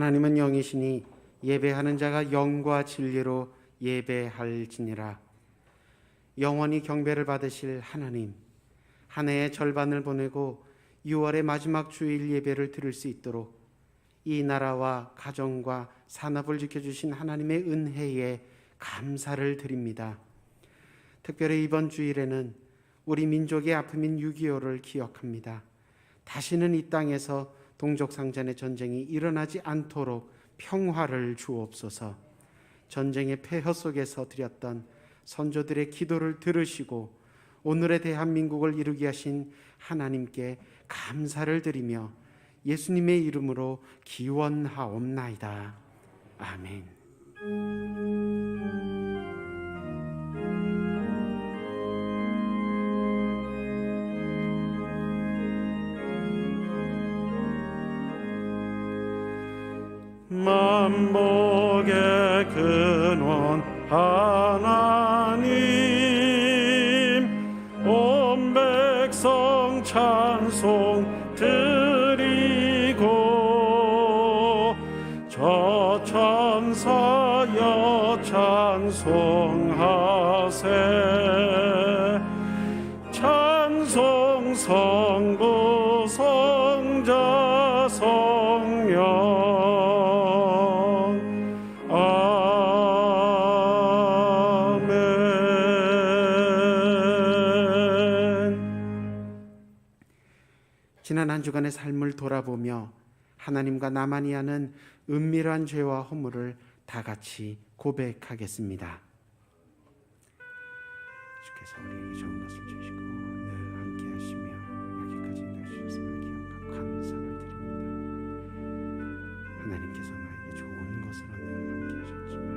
하나님은 영이시니 예배하는 자가 영과 진리로 예배할지니라. 영원히 경배를 받으실 하나님, 한 해의 절반을 보내고 6월의 마지막 주일 예배를 드릴 수 있도록 이 나라와 가정과 산업을 지켜주신 하나님의 은혜에 감사를 드립니다. 특별히 이번 주일에는 우리 민족의 아픔인 6.25를 기억합니다. 다시는 이 땅에서 동족상잔의 전쟁이 일어나지 않도록 평화를 주옵소서. 전쟁의 폐허 속에서 드렸던 선조들의 기도를 들으시고 오늘의 대한민국을 이루게 하신 하나님께 감사를 드리며 예수님의 이름으로 기원하옵나이다. 아멘. 만복의 근원 하나님, 온 백성 찬송 드리고 저 천사여 찬송하세. 찬송 성부 성자 성령. 지난 한 주간의 삶을 돌아보며 하나님과 나만이 아는 은밀한 죄와 허물을 다 같이 고백하겠습니다. 주께서 우리에게 좋은 것을 주시고 늘 함께 하시며 여기까지 인도하셨음을 기억하고 감사를 드립니다. 하나님께서 나에게 좋은 것으로 늘 함께 하셨지만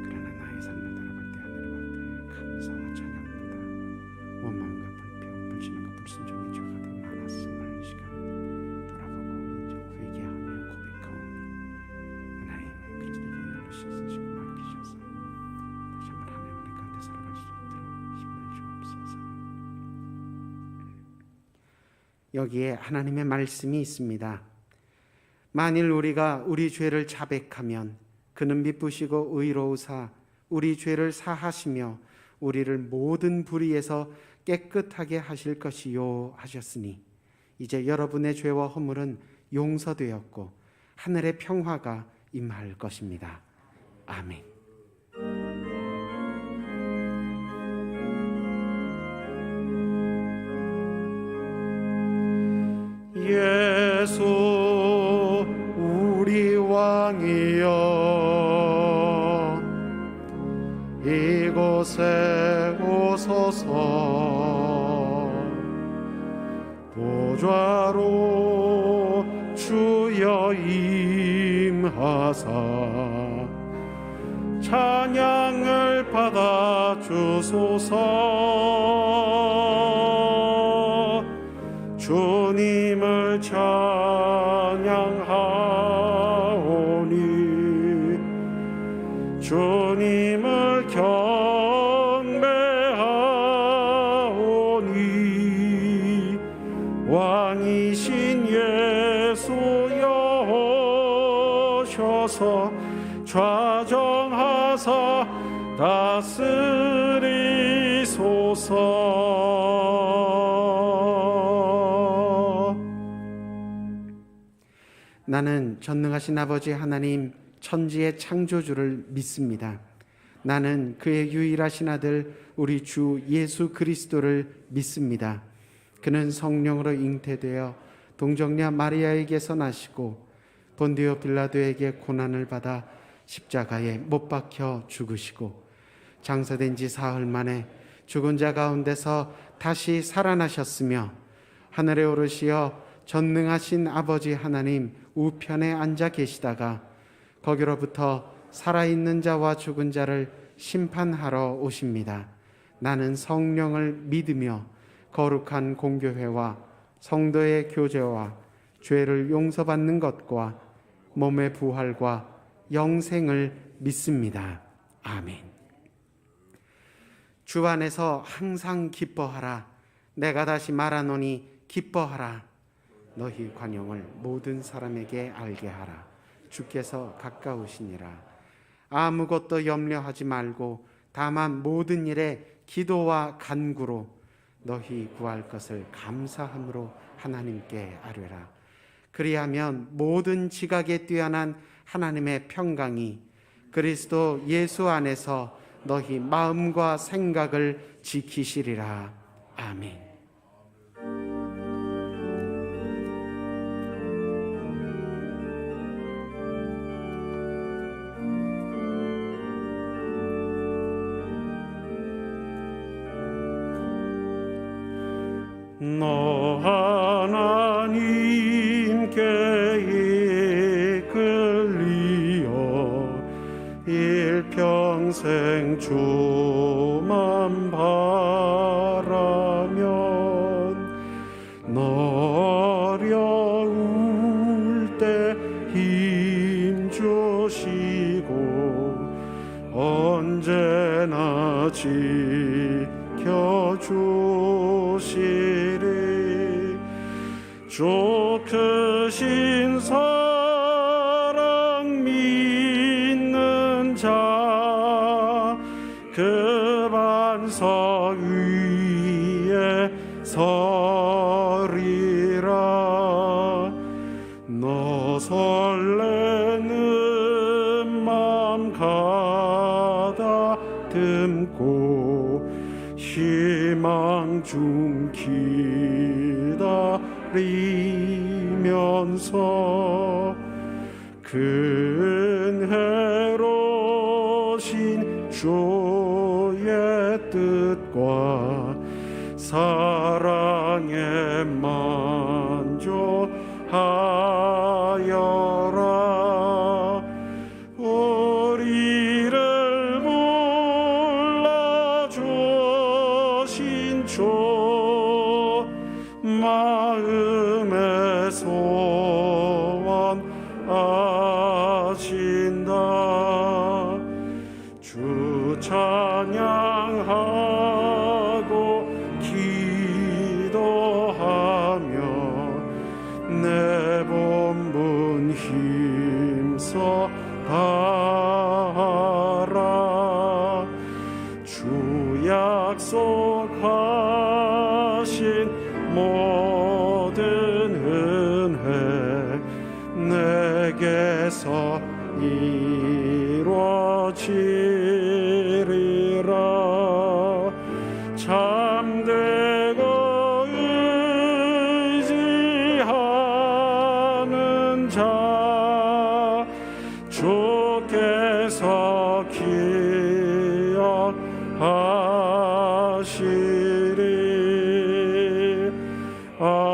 그러나 나의 삶을 돌아볼 때 하늘과 때 감사와 찬양보다 원망과 불평, 불신과 불순종의 죄가 더 많았음을 시간 돌아보고 이제 회개하며 고백하오니 하나님 그리스도의 열로 씻으시고 맡기셔서 다시 한번 하나님 은혜 가운데 살아갈 수 있도록 힘을 주옵소서. 여기에 하나님의 말씀이 있습니다. 만일 우리가 우리 죄를 자백하면 그는 미쁘시고 의로우사 우리 죄를 사하시며 우리를 모든 불의에서 깨끗하게 하실 것이요 하셨으니 이제 여러분의 죄와 허물은 용서되었고 하늘의 평화가 임할 것입니다. 아멘. 예수 우리 왕이여 이곳에 오소서. 보좌로 주여 임하사 찬양을 받아 주소서. 주님을 찬양하오니 주님을 경배하오니 왕이신 예수여 오셔서 좌정하사 다스리소서. 나는 전능하신 아버지 하나님 천지의 창조주를 믿습니다. 나는 그의 유일하신 아들 우리 주 예수 그리스도를 믿습니다. 그는 성령으로 잉태되어 동정녀 마리아에게서 나시고 본디오 빌라도에게 고난을 받아 십자가에 못 박혀 죽으시고 장사된 지 사흘 만에 죽은 자 가운데서 다시 살아나셨으며 하늘에 오르시어 전능하신 아버지 하나님 우편에 앉아 계시다가 거기로부터 살아있는 자와 죽은 자를 심판하러 오십니다. 나는 성령을 믿으며 거룩한 공교회와 성도의 교제와 죄를 용서받는 것과 몸의 부활과 영생을 믿습니다. 아멘. 주 안에서 항상 기뻐하라. 내가 다시 말하노니 기뻐하라. 너희 관용을 모든 사람에게 알게 하라. 주께서 가까우시니라. 아무것도 염려하지 말고 다만 모든 일에 기도와 간구로 너희 구할 것을 감사함으로 하나님께 아뢰라. 그리하면 모든 지각에 뛰어난 하나님의 평강이 그리스도 예수 안에서 너희 마음과 생각을 지키시리라. 아멘. 너 하나님께 이끌리어 일평생 주만 바라면 너 어려울 때 힘 주시고 언제나 지켜주시리. 주 크신 사랑 믿는 자 그 반석 위에 서리라. 너 설레는 맘 가다듬고 희망 중 기다리면서 근혜로신 주의 뜻과 사랑에 만족하여라. 우리를 불러주신 주 마음의 소원 아신다. 주 찬양하고 기도하며 내 본분 힘써 다하라. 주 약속하신 모든 은혜 내게서 이루어지리라. 참되고 의지하는 자 주께서 기억하시리. 아멘.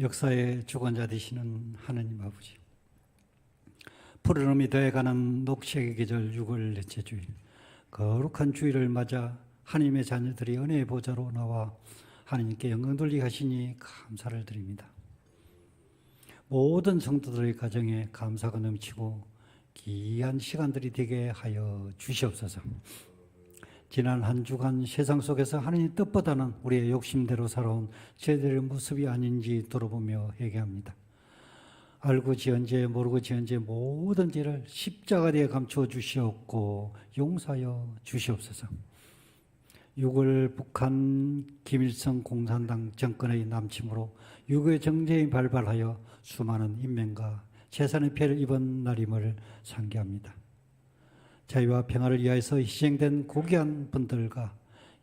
역사의 주관자 되시는 하나님 아버지, 푸르름이 되어가는 녹색의 계절 6월 넷째 주일, 거룩한 주일을 맞아 하나님의 자녀들이 은혜의 보좌로 나와 하나님께 영광 돌리게 하시니 감사를 드립니다. 모든 성도들의 가정에 감사가 넘치고 귀한 시간들이 되게 하여 주시옵소서. 지난 한 주간 세상 속에서 하나님 뜻보다는 우리의 욕심대로 살아온 저희들의 모습이 아닌지 돌아보며 회개합니다. 알고 지은 죄 모르고 지은 죄 모든 죄를 십자가에 감추어 주시옵고 용서하여 주시옵소서. 6월 북한 김일성 공산당 정권의 남침으로 유교의 정쟁이 발발하여 수많은 인명과 재산의 피해를 입은 날임을 상기합니다. 자유와 평화를 위하여서 희생된 고귀한 분들과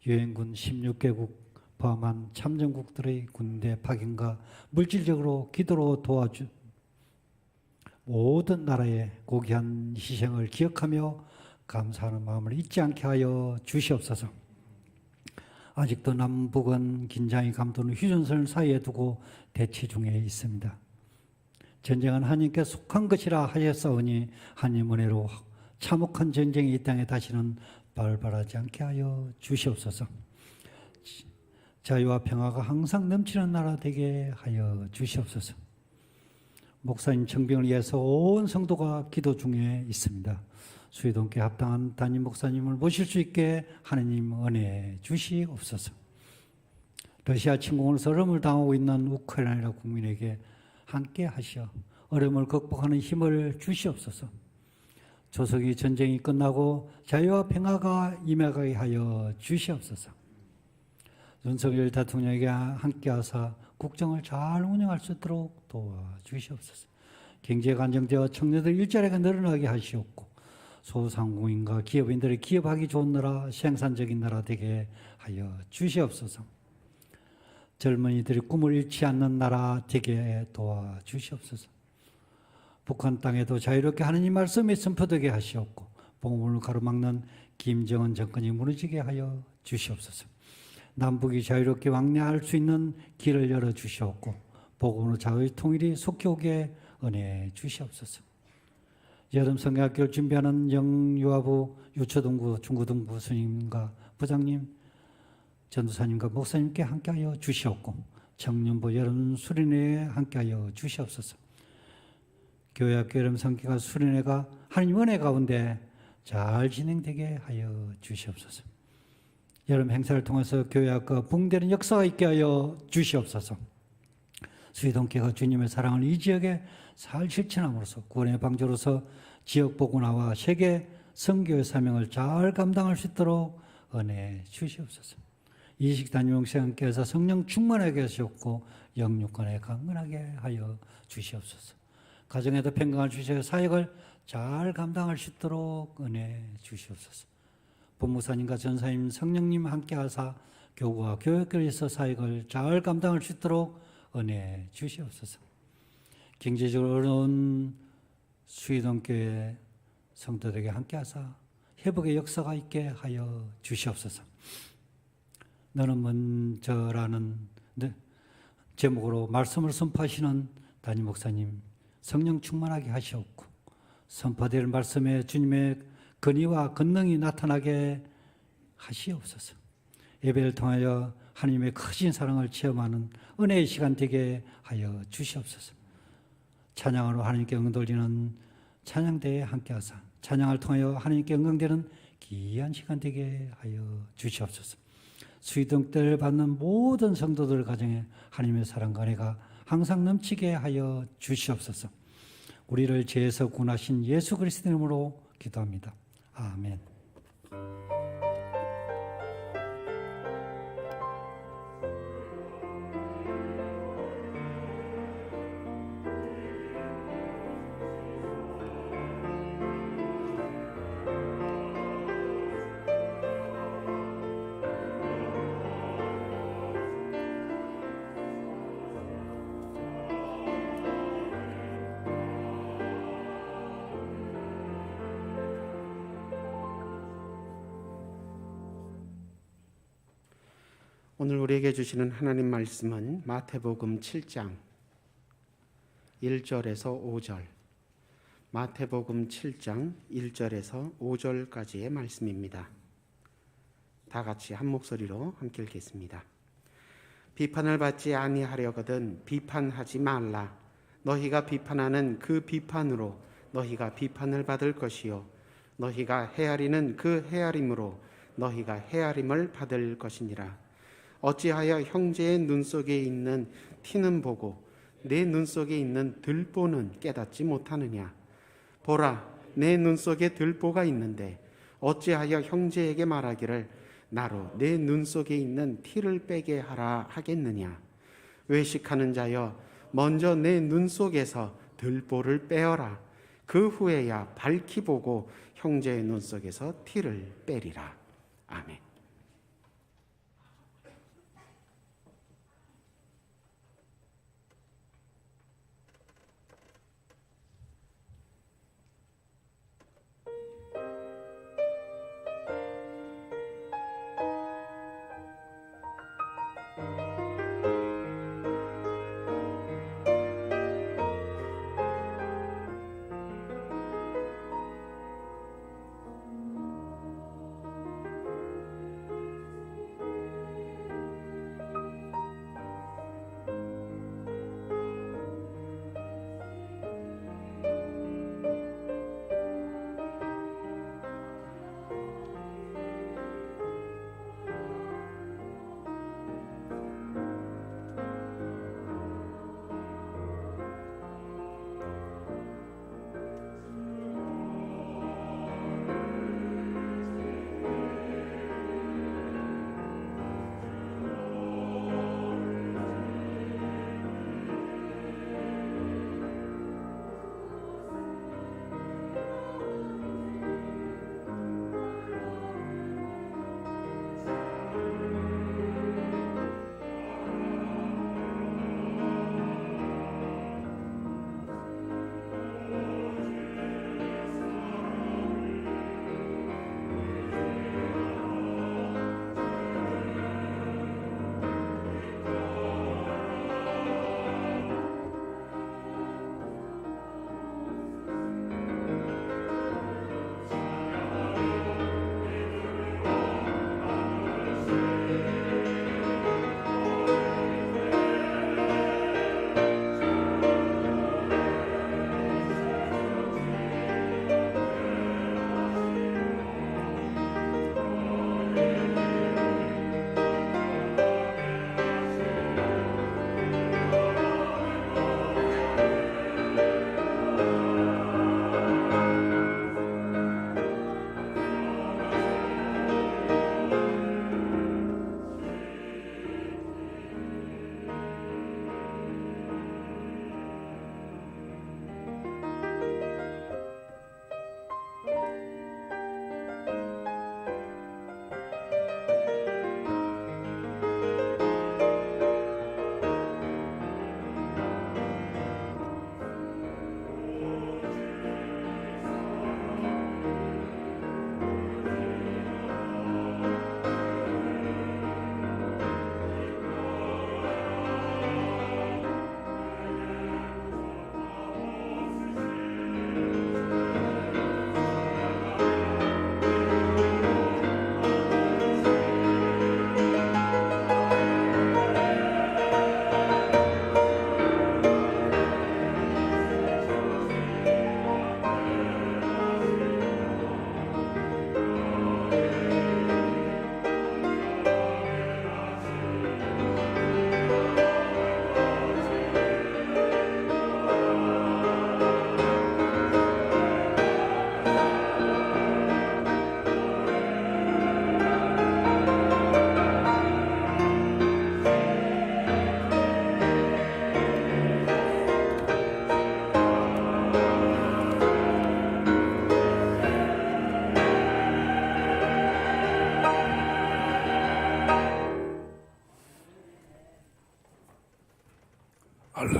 유엔군 16개국 포함한 참전국들의 군대 파견과 물질적으로 기도로 도와준 모든 나라의 고귀한 희생을 기억하며 감사하는 마음을 잊지 않게 하여 주시옵소서. 아직도 남북은 긴장이 감도는 휴전선을 사이에 두고 대치 중에 있습니다. 전쟁은 하나님께 속한 것이라 하였사오니 하나님 은혜로 참혹한 전쟁이 이 땅에 다시는 발발하지 않게 하여 주시옵소서. 자유와 평화가 항상 넘치는 나라 되게 하여 주시옵소서. 목사님 청빙을 위해서 온 성도가 기도 중에 있습니다. 수의동께 합당한 담임 목사님을 모실 수 있게 하느님 은혜 주시옵소서. 러시아 침공으로서 어려움을 당하고 있는 우크라이나 국민에게 함께 하시어 어려움을 극복하는 힘을 주시옵소서. 조속히 전쟁이 끝나고 자유와 평화가 임하게 하여 주시옵소서. 윤석열 대통령에게 함께 하사 국정을 잘 운영할 수 있도록 도와주시옵소서. 경제가 안정되어 청년들 일자리가 늘어나게 하시옵고 소상공인과 기업인들이 기업하기 좋은 나라, 생산적인 나라 되게 하여 주시옵소서. 젊은이들이 꿈을 잃지 않는 나라 되게 도와주시옵소서. 북한 땅에도 자유롭게 하느님 말씀이 선포되게 하시옵고 복음을 가로막는 김정은 정권이 무너지게 하여 주시옵소서. 남북이 자유롭게 왕래할 수 있는 길을 열어주시옵고 복음으로 자유의 통일이 속히 오게 은혜 주시옵소서. 여름 성경학교를 준비하는 영유아부, 유초등부, 중고등부 스님과 부장님, 전도사님과 목사님께 함께하여 주시옵고 청년부 여름 수련회에 함께하여 주시옵소서. 교회학교 여름 성기가 수련회가 하나님 은혜 가운데 잘 진행되게 하여 주시옵소서. 여름 행사를 통해서 교회학과 붕대는 역사가 있게 하여 주시옵소서. 수의동교가 주님의 사랑을 이 지역에 잘 실천함으로써 구원의 방주로서 지역 복음화와 세계 선교의 사명을 잘 감당할 수 있도록 은혜 주시옵소서. 이식 담임 목사님께서 성령 충만하게 하시옵고 영육간에 강건하게 하여 주시옵소서. 가정에도 평강을 주셔서 사역을 잘 감당할 수 있도록 은혜 주시옵소서. 본무사님과 전사님, 성령님 함께 하사 교구와 교육교회에서 사역을 잘 감당할 수 있도록 은혜 주시옵소서. 경제적으로 어려운 수의동교회 성도들에게 함께 하사 회복의 역사가 있게 하여 주시옵소서. 너는 먼저라는 제목으로 말씀을 선포하시는 담임 목사님 성령 충만하게 하시옵고 선포될 말씀에 주님의 권위와 권능이 나타나게 하시옵소서. 예배를 통하여 하나님의 크신 사랑을 체험하는 은혜의 시간 되게 하여 주시옵소서. 찬양으로 하나님께 영광돌리는 찬양대에 함께하사 찬양을 통하여 하나님께 영광되는 귀한 시간 되게 하여 주시옵소서. 수의동 때를 받는 모든 성도들 가정에 하나님의 사랑과 은혜가 항상 넘치게 하여 주시옵소서. 우리를 죄에서 구원하신 예수 그리스도 이름으로 기도합니다. 아멘. 오늘 우리에게 주시는 하나님 말씀은 마태복음 7장 1절에서 5절, 마태복음 7장 1절에서 5절까지의 말씀입니다. 다 같이 한 목소리로 함께 읽겠습니다. 비판을 받지 아니하려거든 비판하지 말라. 너희가 비판하는 그 비판으로 너희가 비판을 받을 것이요 너희가 헤아리는 그 헤아림으로 너희가 헤아림을 받을 것이니라. 어찌하여 형제의 눈 속에 있는 티는 보고 내 눈 속에 있는 들보는 깨닫지 못하느냐. 보라, 내 눈 속에 들보가 있는데 어찌하여 형제에게 말하기를 나로 내 눈 속에 있는 티를 빼게 하라 하겠느냐. 외식하는 자여, 먼저 내 눈 속에서 들보를 빼어라. 그 후에야 밝히 보고 형제의 눈 속에서 티를 빼리라. 아멘.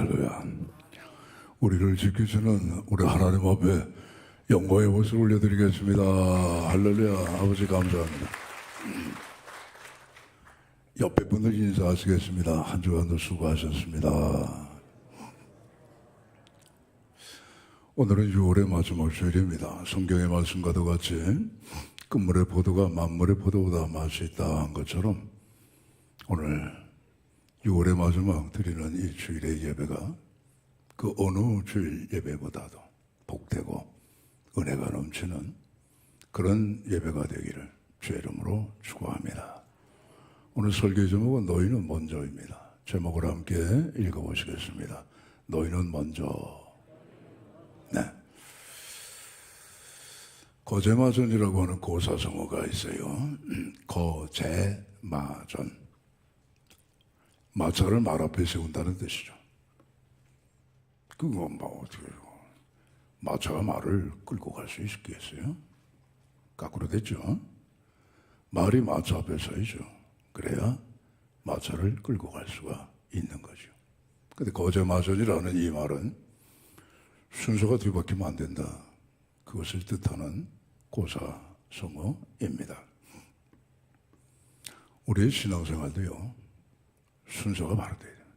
할렐루야. 우리를 지키시는 우리 하나님 앞에 영광의 모습을 올려드리겠습니다. 할렐루야. 아버지 감사합니다. 옆에 분들 인사하시겠습니다. 한 주간도 수고하셨습니다. 오늘은 6월의 마지막 주일입니다. 성경의 말씀과도 같이 끝물의 포도가 만물의 포도보다 맛이 있다 한 것처럼 오늘 6월의 마지막 드리는 이 주일의 예배가 그 어느 주일 예배보다도 복되고 은혜가 넘치는 그런 예배가 되기를 주의 이름으로 축원합니다. 오늘 설교 제목은 너희는 먼저입니다. 제목을 함께 읽어보시겠습니다. 너희는 먼저. 네. 거제마전이라고 하는 고사성어가 있어요. 거제마전. 마차를 말 앞에 세운다는 뜻이죠. 그거 뭐 어떻게 해요? 마차가 말을 끌고 갈 수 있겠어요? 거꾸로 됐죠? 말이 마차 앞에 서야죠. 그래야 마차를 끌고 갈 수가 있는 거죠. 근데 거제마전이라는 이 말은 순서가 뒤바뀌면 안 된다. 그것을 뜻하는 고사성어입니다. 우리의 신앙생활도요, 순서가 바로 돼야 됩니다.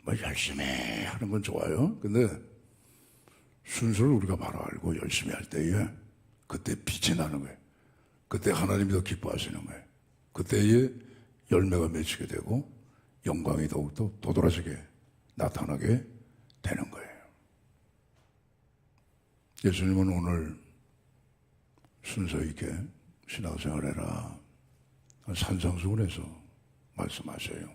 뭐 열심히 하는 건 좋아요. 근데 순서를 우리가 바로 알고 열심히 할 때에 그때 빛이 나는 거예요. 그때 하나님이 더 기뻐하시는 거예요. 그때에 열매가 맺히게 되고 영광이 더욱더 도드라지게 나타나게 되는 거예요. 예수님은 오늘 순서 있게 신앙생활해라. 산상수훈에서 말씀하셔요.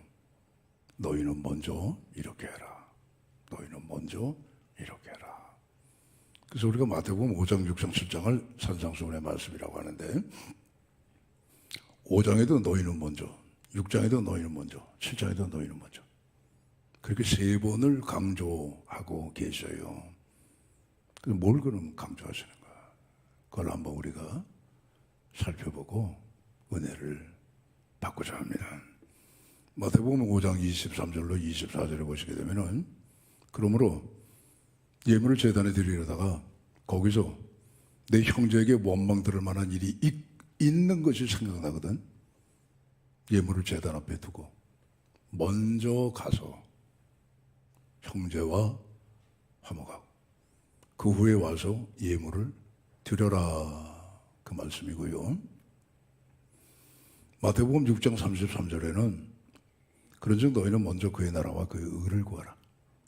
너희는 먼저 이렇게 해라. 너희는 먼저 이렇게 해라. 그래서 우리가 마태복음 5장, 6장, 7장을 산상수훈의 말씀이라고 하는데 5장에도 너희는 먼저, 6장에도 너희는 먼저, 7장에도 너희는 먼저. 그렇게 3번을 강조하고 계셔요. 뭘 그럼 강조하시는가? 그걸 한번 우리가 살펴보고 은혜를 받고자 합니다. 마태복음 5장 23절로 24절에 보시게 되면은 그러므로 예물을 제단에 드리려다가 거기서 내 형제에게 원망 들을 만한 일이 있는 것이 생각나거든. 예물을 제단 앞에 두고 먼저 가서 형제와 화목하고 그 후에 와서 예물을 드려라. 그 말씀이고요. 마태복음 6장 33절에는 그런즉 너희는 먼저 그의 나라와 그의 의를 구하라.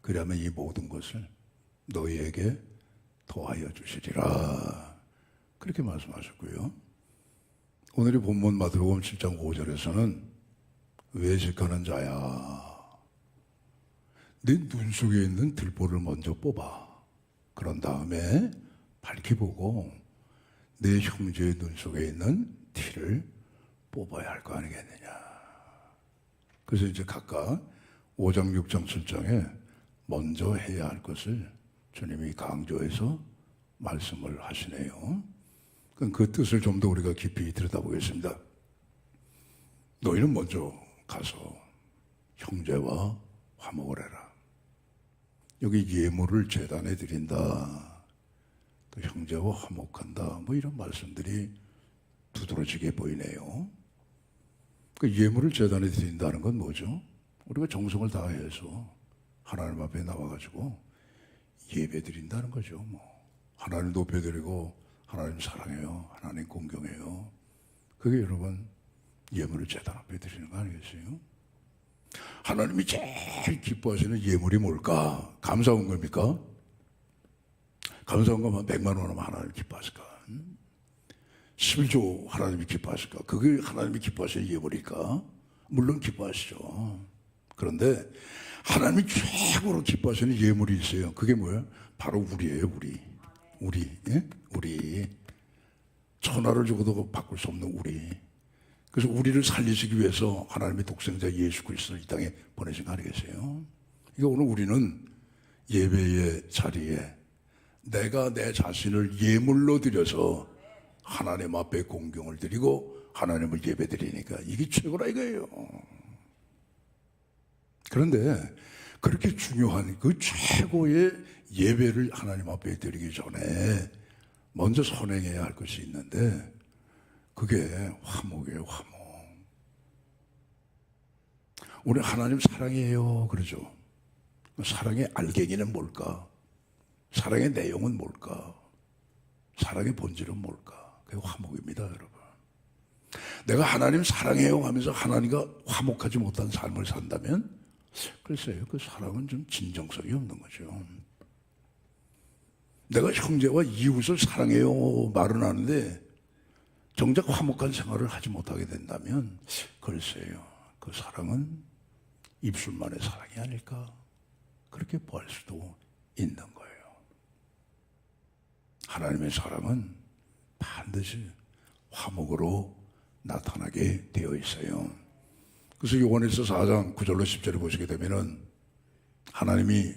그리하면 이 모든 것을 너희에게 더하여 주시리라. 그렇게 말씀하셨고요. 오늘의 본문 마태복음 7장 5절에서는 외식하는 자야, 네 눈 속에 있는 들보를 먼저 뽑아. 그런 다음에 밝히 보고 내 형제의 눈 속에 있는 티를 뽑아야 할 거 아니겠느냐. 그래서 이제 각각 5장, 6장, 7장에 먼저 해야 할 것을 주님이 강조해서 말씀을 하시네요. 그럼 그 뜻을 좀 더 우리가 깊이 들여다보겠습니다. 너희는 먼저 가서 형제와 화목을 해라. 여기 예물을 제단에 드린다. 또 형제와 화목한다. 뭐 이런 말씀들이 두드러지게 보이네요. 그 예물을 제단에 드린다는 건 뭐죠? 우리가 정성을 다해서 하나님 앞에 나와가지고 예배 드린다는 거죠. 뭐 하나님 높여드리고 하나님 사랑해요. 하나님 공경해요. 그게 여러분 예물을 제단 앞에 드리는 거 아니겠어요? 하나님이 제일 기뻐하시는 예물이 뭘까? 감사한 겁니까? 감사한 것만 100만 원 하면 하나님 기뻐하실까? 11조 하나님이 기뻐하실까? 그게 하나님이 기뻐하시는 예물일까? 물론 기뻐하시죠. 그런데 하나님이 최고로 기뻐하시는 예물이 있어요. 그게 뭐예요? 바로 우리예요. 우리. 예? 우리. 천하를 주고도 바꿀 수 없는 우리. 그래서 우리를 살리시기 위해서 하나님의 독생자 예수 그리스도를 이 땅에 보내신 거 아니겠어요? 그러니까 오늘 우리는 예배의 자리에 내가 내 자신을 예물로 드려서 하나님 앞에 공경을 드리고 하나님을 예배 드리니까 이게 최고라 이거예요. 그런데 그렇게 중요한 그 최고의 예배를 하나님 앞에 드리기 전에 먼저 선행해야 할 것이 있는데 그게 화목이에요. 화목. 우리 하나님 사랑해요 그러죠. 사랑의 알갱이는 뭘까? 사랑의 내용은 뭘까? 사랑의 본질은 뭘까? 그게 화목입니다, 여러분. 내가 하나님 사랑해요 하면서 하나님과 화목하지 못한 삶을 산다면 글쎄요, 그 사랑은 좀 진정성이 없는 거죠. 내가 형제와 이웃을 사랑해요 말은 하는데 정작 화목한 생활을 하지 못하게 된다면 글쎄요, 그 사랑은 입술만의 사랑이 아닐까? 그렇게 보할 수도 있는 거예요. 하나님의 사랑은 반드시 화목으로 나타나게 되어 있어요. 그래서 요한일서 4장 9절로 10절을 보시게 되면은 하나님이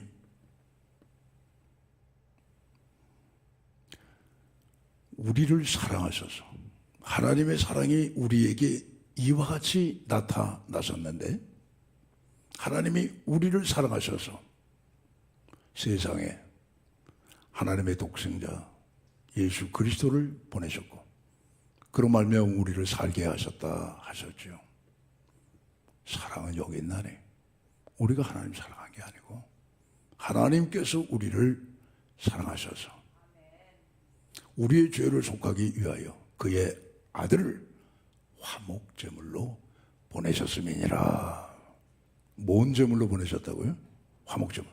우리를 사랑하셔서 하나님의 사랑이 우리에게 이와 같이 나타나셨는데 하나님이 우리를 사랑하셔서 세상에 하나님의 독생자 예수 그리스도를 보내셨고 그로 말미암아 우리를 살게 하셨다 하셨죠. 사랑은 여기 있나니 우리가 하나님 사랑한 게 아니고 하나님께서 우리를 사랑하셔서 우리의 죄를 속하기 위하여 그의 아들을 화목제물로 보내셨음이니라. 뭔 제물로 보내셨다고요? 화목제물.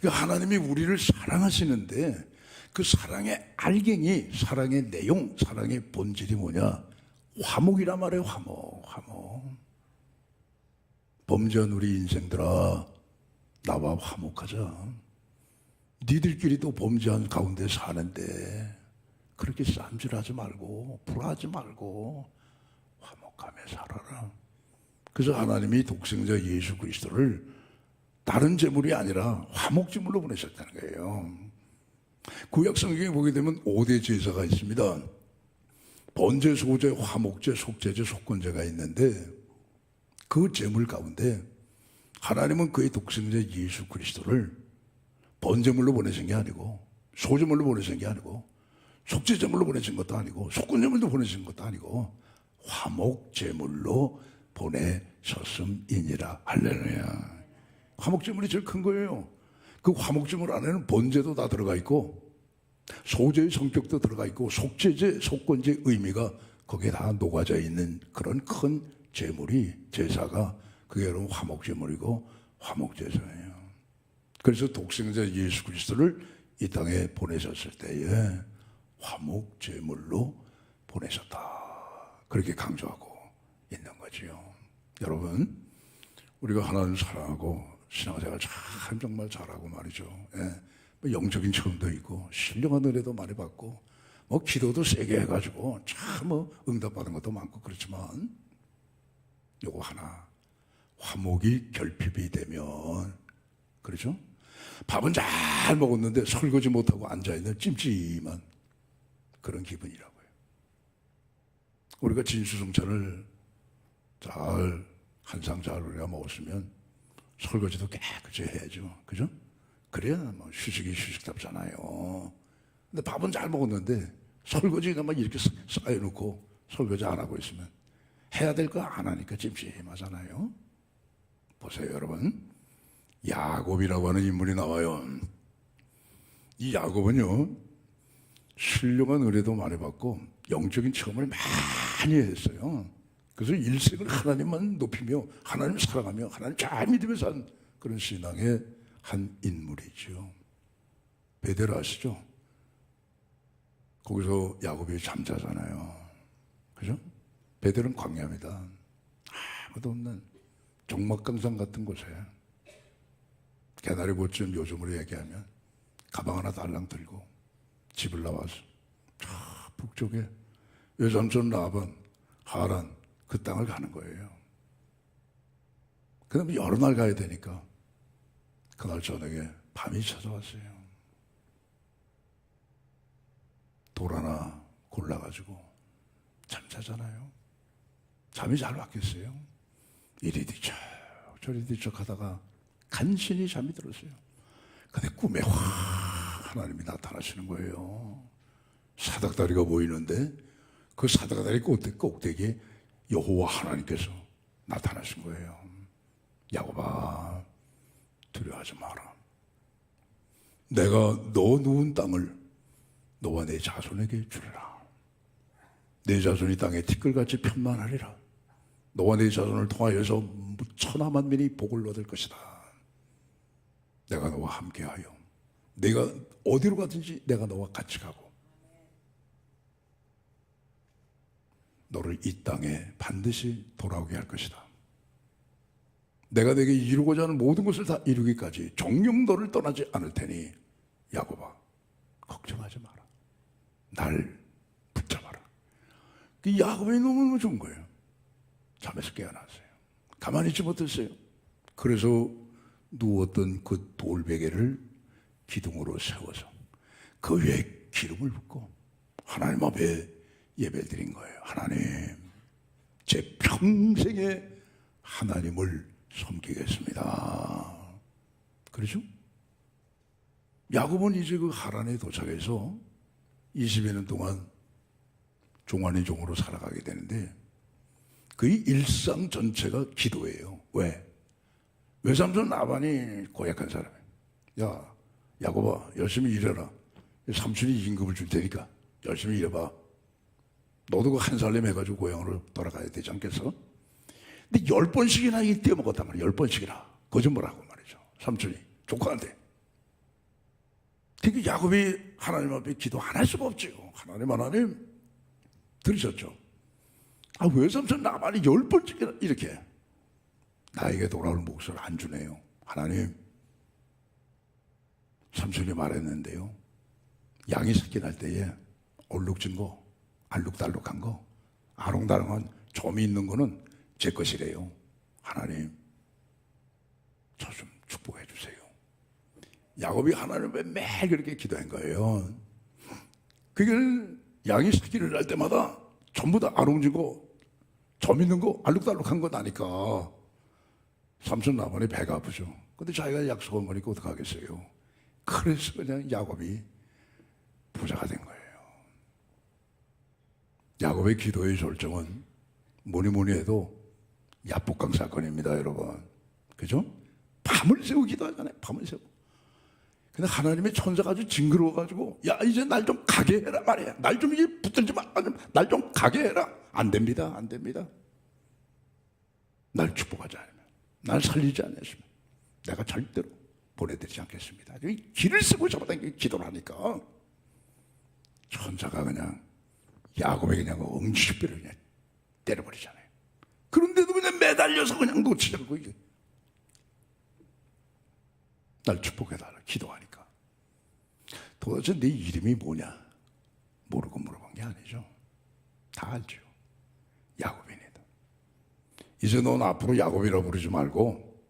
그러니까 하나님이 우리를 사랑하시는데 그 사랑의 알갱이, 사랑의 내용, 사랑의 본질이 뭐냐? 화목이란 말이에요. 화목. 범죄한 우리 인생들아, 나와 화목하자. 니들끼리 또 범죄한 가운데 사는데 그렇게 쌈질하지 말고 불화하지 말고 화목하며 살아라. 그래서 하나님이 독생자 예수 그리스도를 다른 제물이 아니라 화목제물로 보내셨다는 거예요. 구약 성경에 보게 되면 5대 제사가 있습니다. 번제, 소제, 화목제, 속제제, 속건제가 있는데 그 제물 가운데 하나님은 그의 독생자 예수 그리스도를 번제물로 보내신 게 아니고 소제물로 보내신 게 아니고 속죄제물로 보내신 것도 아니고 속건제물로 보내신 것도 아니고 화목제물로 보내셨음이니라. 할렐루야. 화목제물이 제일 큰 거예요. 그 화목제물 안에는 번제도 다 들어가 있고 소제의 성격도 들어가 있고 속죄제, 속건제의 의미가 거기에 다 녹아져 있는 그런 큰 제물이 제사가 그게 여러분 화목제물이고 화목제사예요. 그래서 독생자 예수 그리스도를 이 땅에 보내셨을 때에 화목제물로 보내셨다. 그렇게 강조하고 있는 거지요. 여러분, 우리가 하나님을 사랑하고 신앙생활 참 정말 잘하고 말이죠. 예. 영적인 체험도 있고 신령한 은혜도 많이 받고 기도도 세게 해가지고 참 응답받은 것도 많고 그렇지만 요거 하나 화목이 결핍이 되면 그렇죠? 밥은 잘 먹었는데 설거지 못하고 앉아있는 찜찜한 그런 기분이라고요. 우리가 진수성찬을 잘 한 상 잘 우리가 먹었으면 설거지도 깨끗이 해야죠. 그죠? 그래야 휴식답잖아요. 근데 밥은 잘 먹었는데 설거지가 이렇게 쌓여놓고 설거지 안 하고 있으면 해야 될 거 안 하니까 찜찜하잖아요. 보세요, 여러분. 야곱이라고 하는 인물이 나와요. 이 야곱은요, 신령한 은혜도 많이 받고 영적인 체험을 많이 했어요. 그래서 일생을 하나님만 높이며 하나님 사랑하며 하나님 잘 믿으며 산 그런 신앙의 한 인물이죠. 베델 아시죠? 거기서 야곱이 잠자잖아요. 그죠? 베델은 광야입니다. 아무도 없는 종막강산 같은 곳에 개나리 보쯤 요즘으로 얘기하면 가방 하나 달랑 들고 집을 나와서 북쪽에 외삼촌 라반, 하란 그 땅을 가는 거예요. 그 다음에 여러 날 가야 되니까 그날 저녁에 밤이 찾아왔어요. 돌 하나 골라가지고 잠자잖아요. 잠이 잘 왔겠어요. 이리 뒤척 저리 뒤척 하다가 간신히 잠이 들었어요. 근데 꿈에 하나님이 나타나시는 거예요. 사닥다리가 보이는데 그 사닥다리 꼭대기에 여호와 하나님께서 나타나신 거예요. 야곱아, 두려워하지 마라. 내가 너 누운 땅을 너와 내 자손에게 주리라. 내 자손이 땅에 티끌같이 편만하리라. 너와 내 자손을 통하여서 천하 만민이 복을 얻을 것이다. 내가 너와 함께하여 내가 어디로 가든지 내가 너와 같이 가고 너를 이 땅에 반드시 돌아오게 할 것이다. 내가 내게 이루고자 하는 모든 것을 다 이루기까지 정녕 너를 떠나지 않을 테니 야곱아, 걱정하지 마라. 날 붙잡아라. 그 야곱이 너무너무 좋은 거예요. 잠에서 깨어났어요. 가만히 있지 못했어요. 그래서 누웠던 그 돌베개를 기둥으로 세워서 그 위에 기름을 붓고 하나님 앞에 예배를 드린 거예요. 하나님, 제 평생에 하나님을 섬기겠습니다. 그렇죠? 야곱은 이제 그 하란에 도착해서 20여 년 동안 종아니 종으로 살아가게 되는데 그의 일상 전체가 기도예요. 왜? 외삼촌 라반이 고약한 사람이에요. 야, 야곱아, 열심히 일해라. 삼촌이 임금을 줄 테니까 열심히 일해봐. 너도 그 한 살렘 해가지고 고향으로 돌아가야 되지 않겠어? 근데 10번씩이나 이 떼어먹었단 말이야. 10번씩이나. 거짓말하고 말이죠. 삼촌이 조카한테. 그러니까 야곱이 하나님 앞에 기도 안 할 수가 없지요. 하나님 들으셨죠? 아, 왜 삼촌 나만이 10번씩이나 이렇게 나에게 돌아오는 몫을 안 주네요. 하나님, 삼촌이 말했는데요. 양이 새끼 날 때에 얼룩진 거, 알룩달룩한 거, 아롱다롱한 점이 있는 거는 제 것이래요. 하나님, 저 좀 축복해 주세요. 야곱이 하나님 앞에 매일 그렇게 기도한 거예요. 그게 양이 새끼를 날 때마다 전부 다 아롱진 거, 점 있는 거, 알룩달룩한 거 나니까 삼촌 라반이 배가 아프죠. 근데 자기가 약속한 거니까 어떡하겠어요. 그래서 그냥 야곱이 부자가 된 거예요. 야곱의 기도의 절정은 뭐니 해도 야복강 사건입니다, 여러분. 그죠? 밤을 새고 기도하잖아요. 밤을 새고. 근데 하나님의 천사가 아주 징그러워가지고 야, 이제 날 좀 가게 해라 말이야. 날 좀 이제 붙들지 마. 날 좀 가게 해라. 안 됩니다. 안 됩니다. 날 축복하지 않으면, 날 살리지 않으시면 내가 절대로 보내드리지 않겠습니다. 길을 쓰고 잡아당기고 기도를 하니까 천사가 그냥 야곱에 그냥 엉치뼈를 그냥 때려버리잖아요. 그런데도 그냥 매달려서 그냥 놓치지 않고 이게 날 축복해달라 기도하니까. 도대체 네 이름이 뭐냐 모르고 물어본 게 아니죠. 다 알죠. 야곱입니다. 이제 넌 앞으로 야곱이라 부르지 말고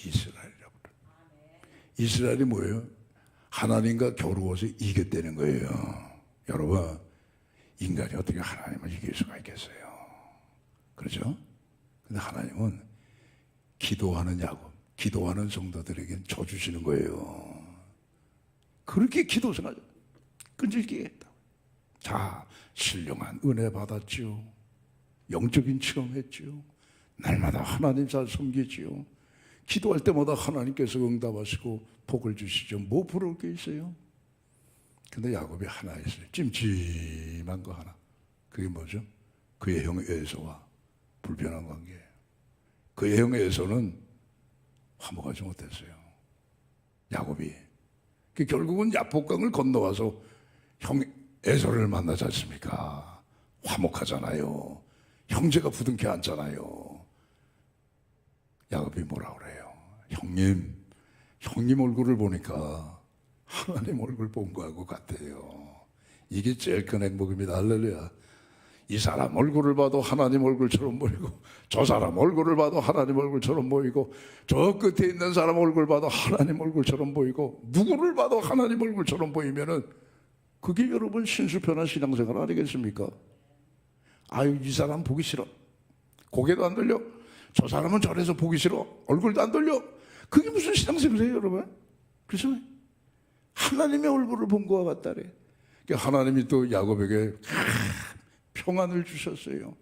이스라엘이라 부르. 이스라엘이 뭐예요? 하나님과 겨루어서 이겼다는 거예요. 여러분, 인간이 어떻게 하나님을 이길 수가 있겠어요? 그렇죠? 근데 하나님은 기도하는 야곱, 기도하는 성도들에겐 줘 주시는 거예요. 그렇게 기도 생활 끈질기게 했다. 자, 신령한 은혜 받았지요. 영적인 체험했지요. 날마다 하나님 잘 섬기지요. 기도할 때마다 하나님께서 응답하시고 복을 주시죠. 뭐 부러울 게 있어요? 근데 야곱이 하나 있어요. 찜찜한 거 하나. 그게 뭐죠? 그의 형 에서와 불편한 관계예요. 그의 형 에서는 화목하지 못했어요. 야곱이. 결국은 야복강을 건너와서 형 에서를 만나지 않습니까? 화목하잖아요. 형제가 부둥켜 앉잖아요. 야곱이 뭐라 그래요? 형님 얼굴을 보니까 하나님 얼굴 본 거하고 같아요. 이게 제일 큰 행복입니다. 할렐루야. 이 사람 얼굴을 봐도 하나님 얼굴처럼 보이고, 저 사람 얼굴을 봐도 하나님 얼굴처럼 보이고, 저 끝에 있는 사람 얼굴 봐도 하나님 얼굴처럼 보이고, 누구를 봐도 하나님 얼굴처럼 보이면은 그게 여러분 신수편한 신앙생활 아니겠습니까? 아유, 이 사람 보기 싫어. 고개도 안 돌려. 저 사람은 저래서 보기 싫어. 얼굴도 안 돌려. 그게 무슨 신앙생활이에요, 여러분? 그래서 하나님의 얼굴을 본 것과 같다래. 그러니까 하나님이 또 야곱에게 평안을 주셨어요.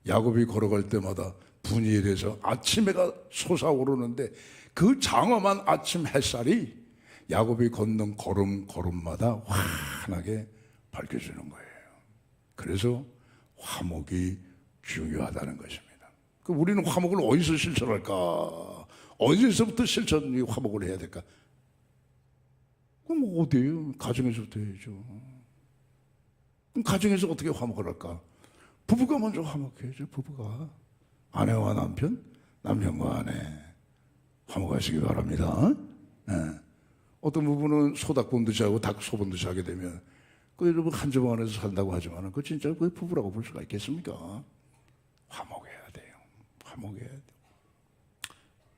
야곱이 걸어갈 때마다 분이엘에서 아침 해가 솟아오르는데 그 장엄한 아침 햇살이 야곱이 걷는 걸음마다 환하게 밝혀주는 거예요. 그래서 화목이 중요하다는 것입니다. 우리는 화목을 어디서 실천할까? 어디서부터 실천이 화목을 해야 될까? 그럼 어디에요? 가정에서부터 해야죠. 그럼 가정에서 어떻게 화목을 할까? 부부가 먼저 화목해야죠. 부부가 아내와 남편, 남편과 아내 화목하시기 바랍니다. 네. 어떤 부부는 소닭본듯이 하고 닭소본듯이 하게 되면 그 여러분 한 주방 안에서 산다고 하지만 그 진짜 그 부부라고 볼 수가 있겠습니까? 화목해야 돼요. 화목해야 돼요.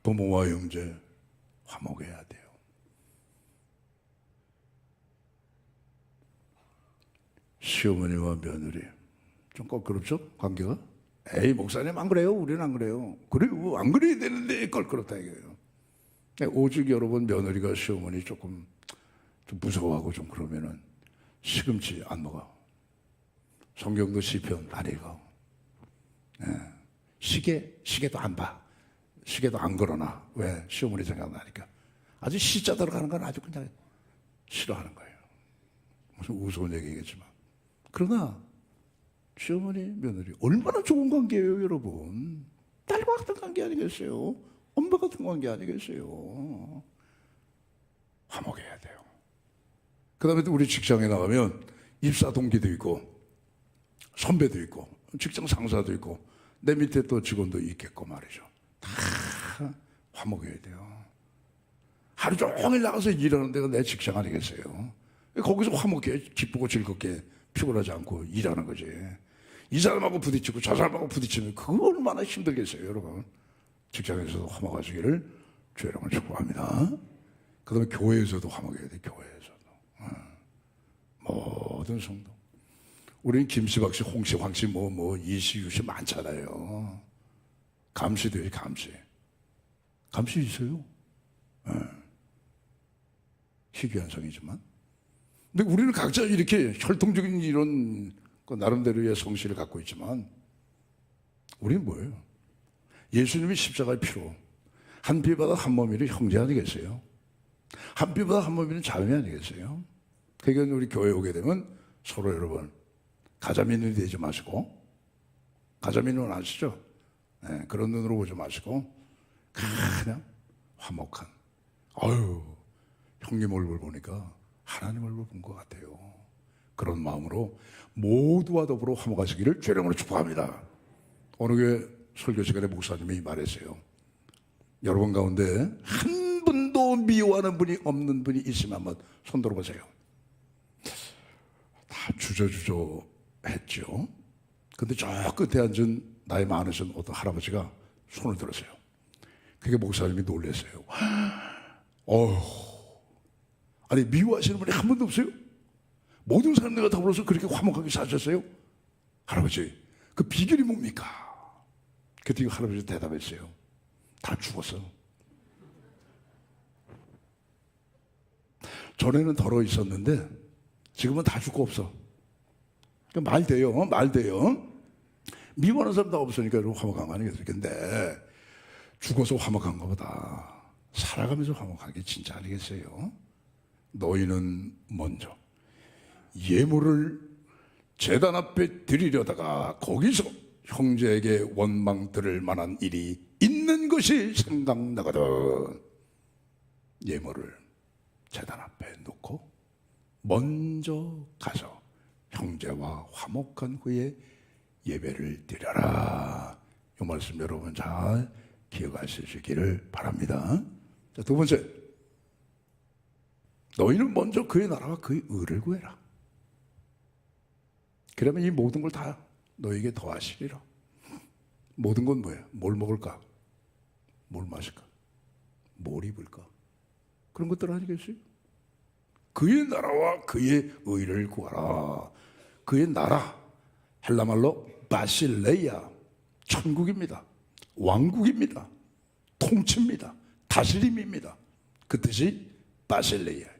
부모와 형제 화목해야 돼요. 시어머니와 며느리 좀 껄끄럽죠? 관계가? 에이 목사님 안 그래요? 우리는 안 그래요. 그래요? 안 그래야 되는데 껄끄럽다 이거예요. 오직 여러분 며느리가 시어머니 조금 좀 무서워하고 좀 그러면은 시금치 안 먹어. 성경도 시편 안 읽어. 시계도 안 봐. 시계도 안 걸어놔. 왜? 시어머니 생각나니까. 아주 시자 들어가는 건 아주 그냥 싫어하는 거예요. 무슨 우스운 얘기겠지만. 그러나 시어머니, 며느리 얼마나 좋은 관계예요, 여러분. 딸과 같은 관계 아니겠어요? 엄마 같은 관계 아니겠어요? 화목해야 돼요. 그 다음에 또 우리 직장에 나가면 입사 동기도 있고 선배도 있고 직장 상사도 있고 내 밑에 또 직원도 있겠고 말이죠. 다 화목해야 돼요. 하루 종일 나가서 일하는 데가 내 직장 아니겠어요? 거기서 화목해 기쁘고 즐겁게 피곤하지 않고 일하는 거지. 이 사람하고 부딪히고 저 사람하고 부딪히면 그거 얼마나 힘들겠어요, 여러분. 직장에서도 화목하시기를 주의 이름으로 축복합니다. 그 다음에 교회에서도 화목해야 돼, 교회에서도. 모든 성도. 우리는 김씨, 박씨, 홍씨, 황씨, 이씨, 유씨 많잖아요. 감씨도 있어요, 감씨. 감씨 있어요. 희귀한 성이지만. 근데 우리는 각자 이렇게 혈통적인 이런 나름대로의 성씨를 갖고 있지만, 우리는 뭐예요? 예수님이 십자가의 피로 한 피보다 한 몸이는 형제 아니겠어요? 한 피보다 한 몸이는 자매 아니겠어요? 그러니까 우리 교회 오게 되면 서로 여러분 가자미눈이 되지 마시고, 가자미눈 아시죠? 네, 그런 눈으로 보지 마시고 그냥 화목한, 형님 얼굴 보니까 하나님 얼굴 본 것 같아요. 그런 마음으로 모두와 더불어 화목하시기를 주의 이름으로 축복합니다. 어느 교회 설교 시간에 목사님이 말했어요. 여러분 가운데 한 분도 미워하는 분이 없는 분이 있으면 한번 손 들어보세요. 다 주저주저 했죠. 근데 저 끝에 앉은 나이 많으신 어떤 할아버지가 손을 들었어요. 그게 목사님이 놀랐어요. 아니 미워하시는 분이 한 분도 없어요? 모든 사람들과 더불어서 그렇게 화목하게 사셨어요? 할아버지, 그 비결이 뭡니까? 그때 할아버지 대답했어요. 다 죽었어. 전에는 덜어 있었는데 지금은 다 죽고 없어. 그러니까 말 돼요. 말 돼요. 미워하는 사람 다 없으니까 화목한 거 아니겠어요? 근데 죽어서 화목한 것보다 살아가면서 화목한 게 진짜 아니겠어요? 너희는 먼저 예물을 제단 앞에 드리려다가 거기서 형제에게 원망 들을 만한 일이 있는 것이 생각나거든. 예물을 제단 앞에 놓고 먼저 가서 형제와 화목한 후에 예배를 드려라. 이 말씀 여러분 잘 기억하시기를 바랍니다. 자, 두 번째, 너희는 먼저 그의 나라와 그의 의를 구해라. 그러면 이 모든 걸 다 너에게 더하시리라. 모든 건 뭐예요? 뭘 먹을까? 뭘 마실까? 뭘 입을까? 그런 것들 아니겠어요? 그의 나라와 그의 의를 구하라. 그의 나라, 헬라말로 바실레야, 천국입니다. 왕국입니다. 통치입니다. 다스림입니다. 그 뜻이 바실레이아예요.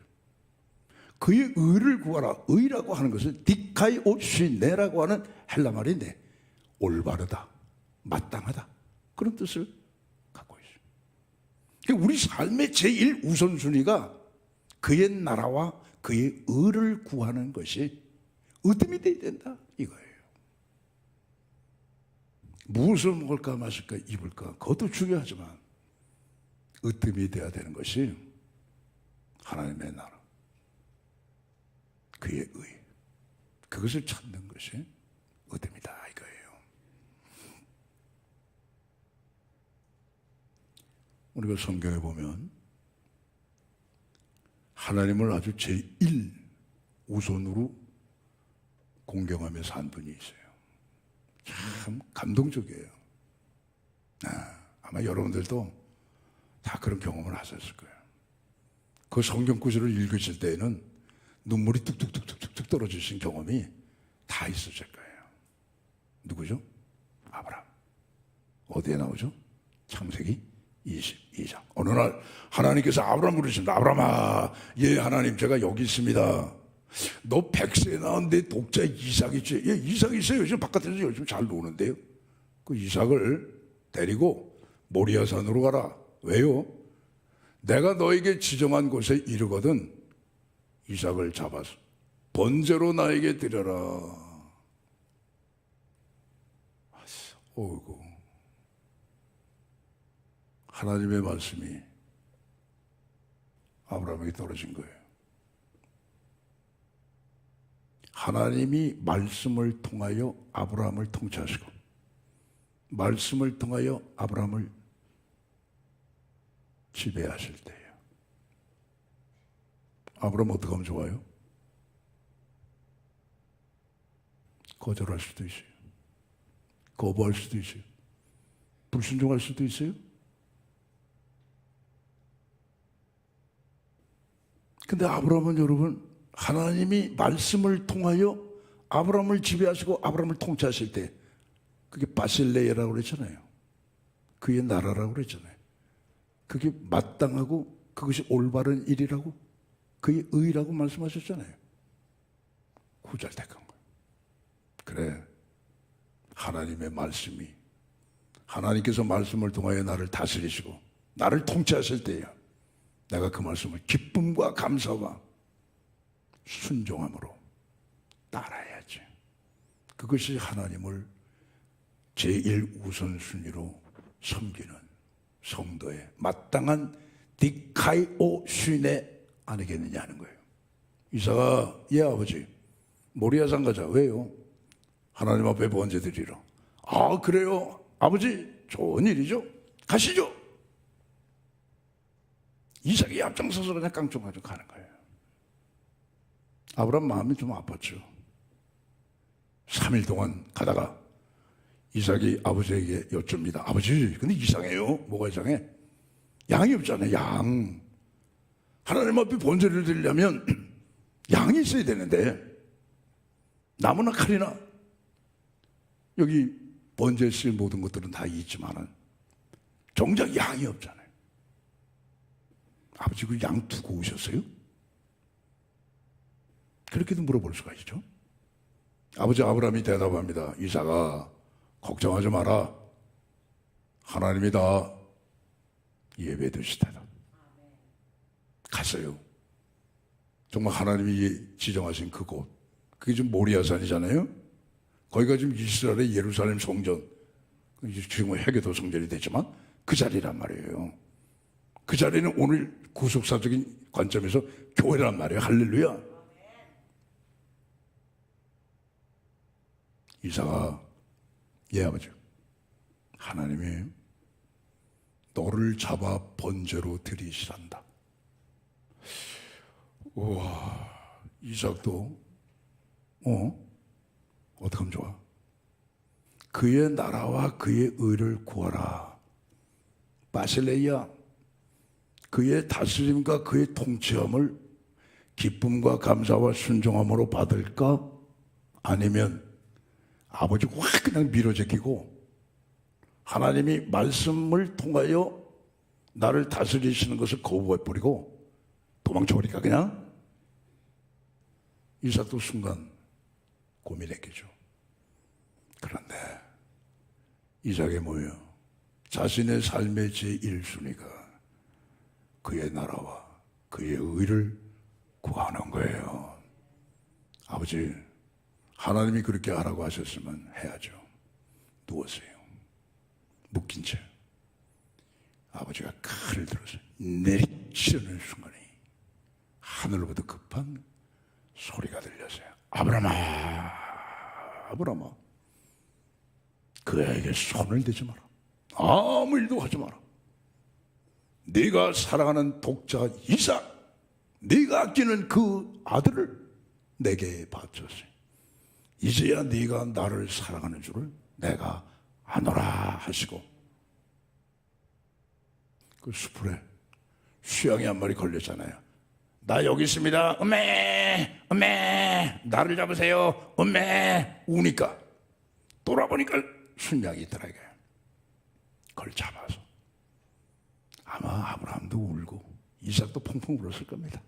그의 의를 구하라. 의라고 하는 것은 디카이오시네라고 하는 헬라 말인데 올바르다, 마땅하다 그런 뜻을 갖고 있어요. 그러니까 우리 삶의 제일 우선순위가 그의 나라와 그의 의를 구하는 것이 으뜸이 되어야 된다 이거예요. 무엇을 먹을까 마실까 입을까 그것도 중요하지만 으뜸이 되어야 되는 것이 하나님의 나라, 그의 의, 그것을 찾는 것이 으뜸이다 이거예요. 우리가 성경에 보면 하나님을 아주 제1 우선으로 공경하며 산 분이 있어요. 참 감동적이에요. 아마 여러분들도 다 그런 경험을 하셨을 거예요. 그 성경 구절을 읽으실 때에는 눈물이 뚝뚝뚝뚝뚝 떨어지신 경험이 다 있으실 거예요. 누구죠? 아브라함. 어디에 나오죠? 창세기 22장. 어느 날 하나님께서 아브라함을 부르신다. 아브라함아, 예 하나님 제가 여기 있습니다. 너 100세 낳은 내 독자 이삭 있지? 예, 이삭 있어요. 요즘 바깥에서 요즘 잘 노는데요. 그 이삭을 데리고 모리아산으로 가라. 왜요? 내가 너에게 지정한 곳에 이르거든 이삭을 잡아서 번제로 나에게 드려라. 어이구, 하나님의 말씀이 아브라함에게 떨어진 거예요. 하나님이 말씀을 통하여 아브라함을 통치하시고 말씀을 통하여 아브라함을 지배하실 때예요. 아브라함 어떻게 하면 좋아요? 거절할 수도 있어요. 거부할 수도 있어요. 불순종할 수도 있어요. 근데 아브라함은 여러분 하나님이 말씀을 통하여 아브라함을 지배하시고 아브라함을 통치하실 때 그게 바실레이라고 그랬잖아요. 그의 나라라고 그랬잖아요. 그게 마땅하고 그것이 올바른 일이라고 그의 의라고 말씀하셨잖아요. 구절택한 거예요. 그래, 하나님의 말씀이 하나님께서 말씀을 통하여 나를 다스리시고 나를 통치하실 때야 내가 그 말씀을 기쁨과 감사와 순종함으로 따라야지. 그것이 하나님을 제1우선순위로 섬기는 성도의 마땅한 디카이오 쉰에 아니겠느냐 하는 거예요. 이삭아, 예 아버지 모리아산 가자. 왜요? 하나님 앞에 번제 드리러. 아 그래요? 아버지 좋은 일이죠. 가시죠. 이삭이 앞장서서 그냥 깡총 가지고 가는 거예요. 아브라함 마음이 좀 아팠죠. 3일 동안 가다가 이삭이 아버지에게 여쭙니다. 아버지 근데 이상해요. 뭐가 이상해? 양이 없잖아요. 양. 하나님 앞에 번제를 드리려면 양이 있어야 되는데 나무나 칼이나 여기 번제에 쓸 모든 것들은 다 있지만은 정작 양이 없잖아요. 아버지 그 양 두고 오셨어요? 그렇게도 물어볼 수가 있죠. 아버지 아브라함이 대답합니다. 이삭아 걱정하지 마라. 하나님이 다 예배 드시다. 갔어요. 정말 하나님이 지정하신 그곳, 그게 지금 모리아산이잖아요. 거기가 지금 이스라엘의 예루살렘 성전, 지금 회개도 성전이 됐지만 그 자리란 말이에요. 그 자리는 오늘 구속사적인 관점에서 교회란 말이에요. 할렐루야. 이삭아, 예 아버지, 하나님이 너를 잡아 번제로 드리시란다. 우와, 이삭도 어떻게 하면 좋아? 그의 나라와 그의 의를 구하라. 바실레이야, 그의 다스림과 그의 통치함을 기쁨과 감사와 순종함으로 받을까? 아니면 아버지 확 그냥 밀어제끼고 하나님이 말씀을 통하여 나를 다스리시는 것을 거부해버리고 도망쳐버릴까 그냥? 이삭도 순간 고민했겠죠. 그런데 이삭이 뭐예요? 자신의 삶의 제1순위가 그의 나라와 그의 의를 구하는 거예요. 아버지, 하나님이 그렇게 하라고 하셨으면 해야죠. 누웠어요. 묶인 채 아버지가 칼을 들어서 내리치려는 순간에 하늘로부터 급한 소리가 들렸어요. 아브라함아, 아브라함아, 그 애에게 손을 대지 마라. 아무 일도 하지 마라. 네가 사랑하는 독자 이삭, 네가 아끼는 그 아들을 내게 바쳤어요. 이제야 네가 나를 사랑하는 줄을 내가 아노라 하시고, 그 수풀에 수양이 한 마리 걸렸잖아요. 나 여기 있습니다. 음메 음메 나를 잡으세요. 음메 우니까 돌아보니까 순양이 있더라. 이게 그걸 잡아서 아마 아브라함도 울고 이삭도 펑펑 울었을 겁니다.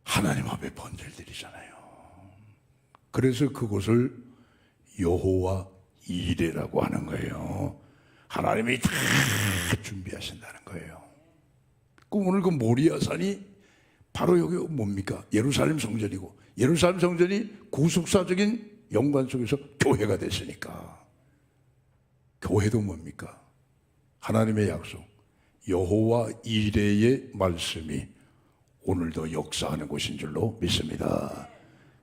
하나님 앞에 번제를드리잖아요. 그래서 그곳을 여호와 이레라고 하는 거예요. 하나님이 다 준비하신다는 거예요. 오늘 그 모리아산이 바로 여기 뭡니까? 예루살렘 성전이고, 예루살렘 성전이 구속사적인 연관 속에서 교회가 됐으니까, 교회도 뭡니까? 하나님의 약속, 여호와 이레의 말씀이 오늘도 역사하는 곳인 줄로 믿습니다.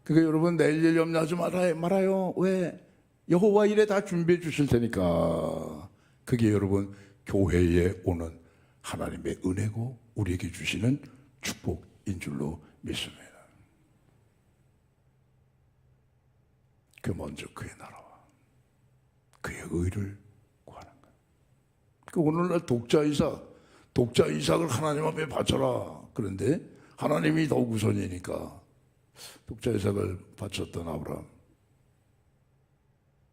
그러니까 여러분, 내일 일 염려하지 말아요. 왜? 여호와 이레 다 준비해 주실 테니까. 그게 여러분 교회에 오는 하나님의 은혜고 우리에게 주시는 축복인 줄로 믿습니다. 그 먼저 그의 나라와 그의 의를 구하는 것. 그 오늘날 독자 이삭을 하나님 앞에 바쳐라. 그런데 하나님이 더 우선이니까 독자 이삭을 바쳤던 아브라함.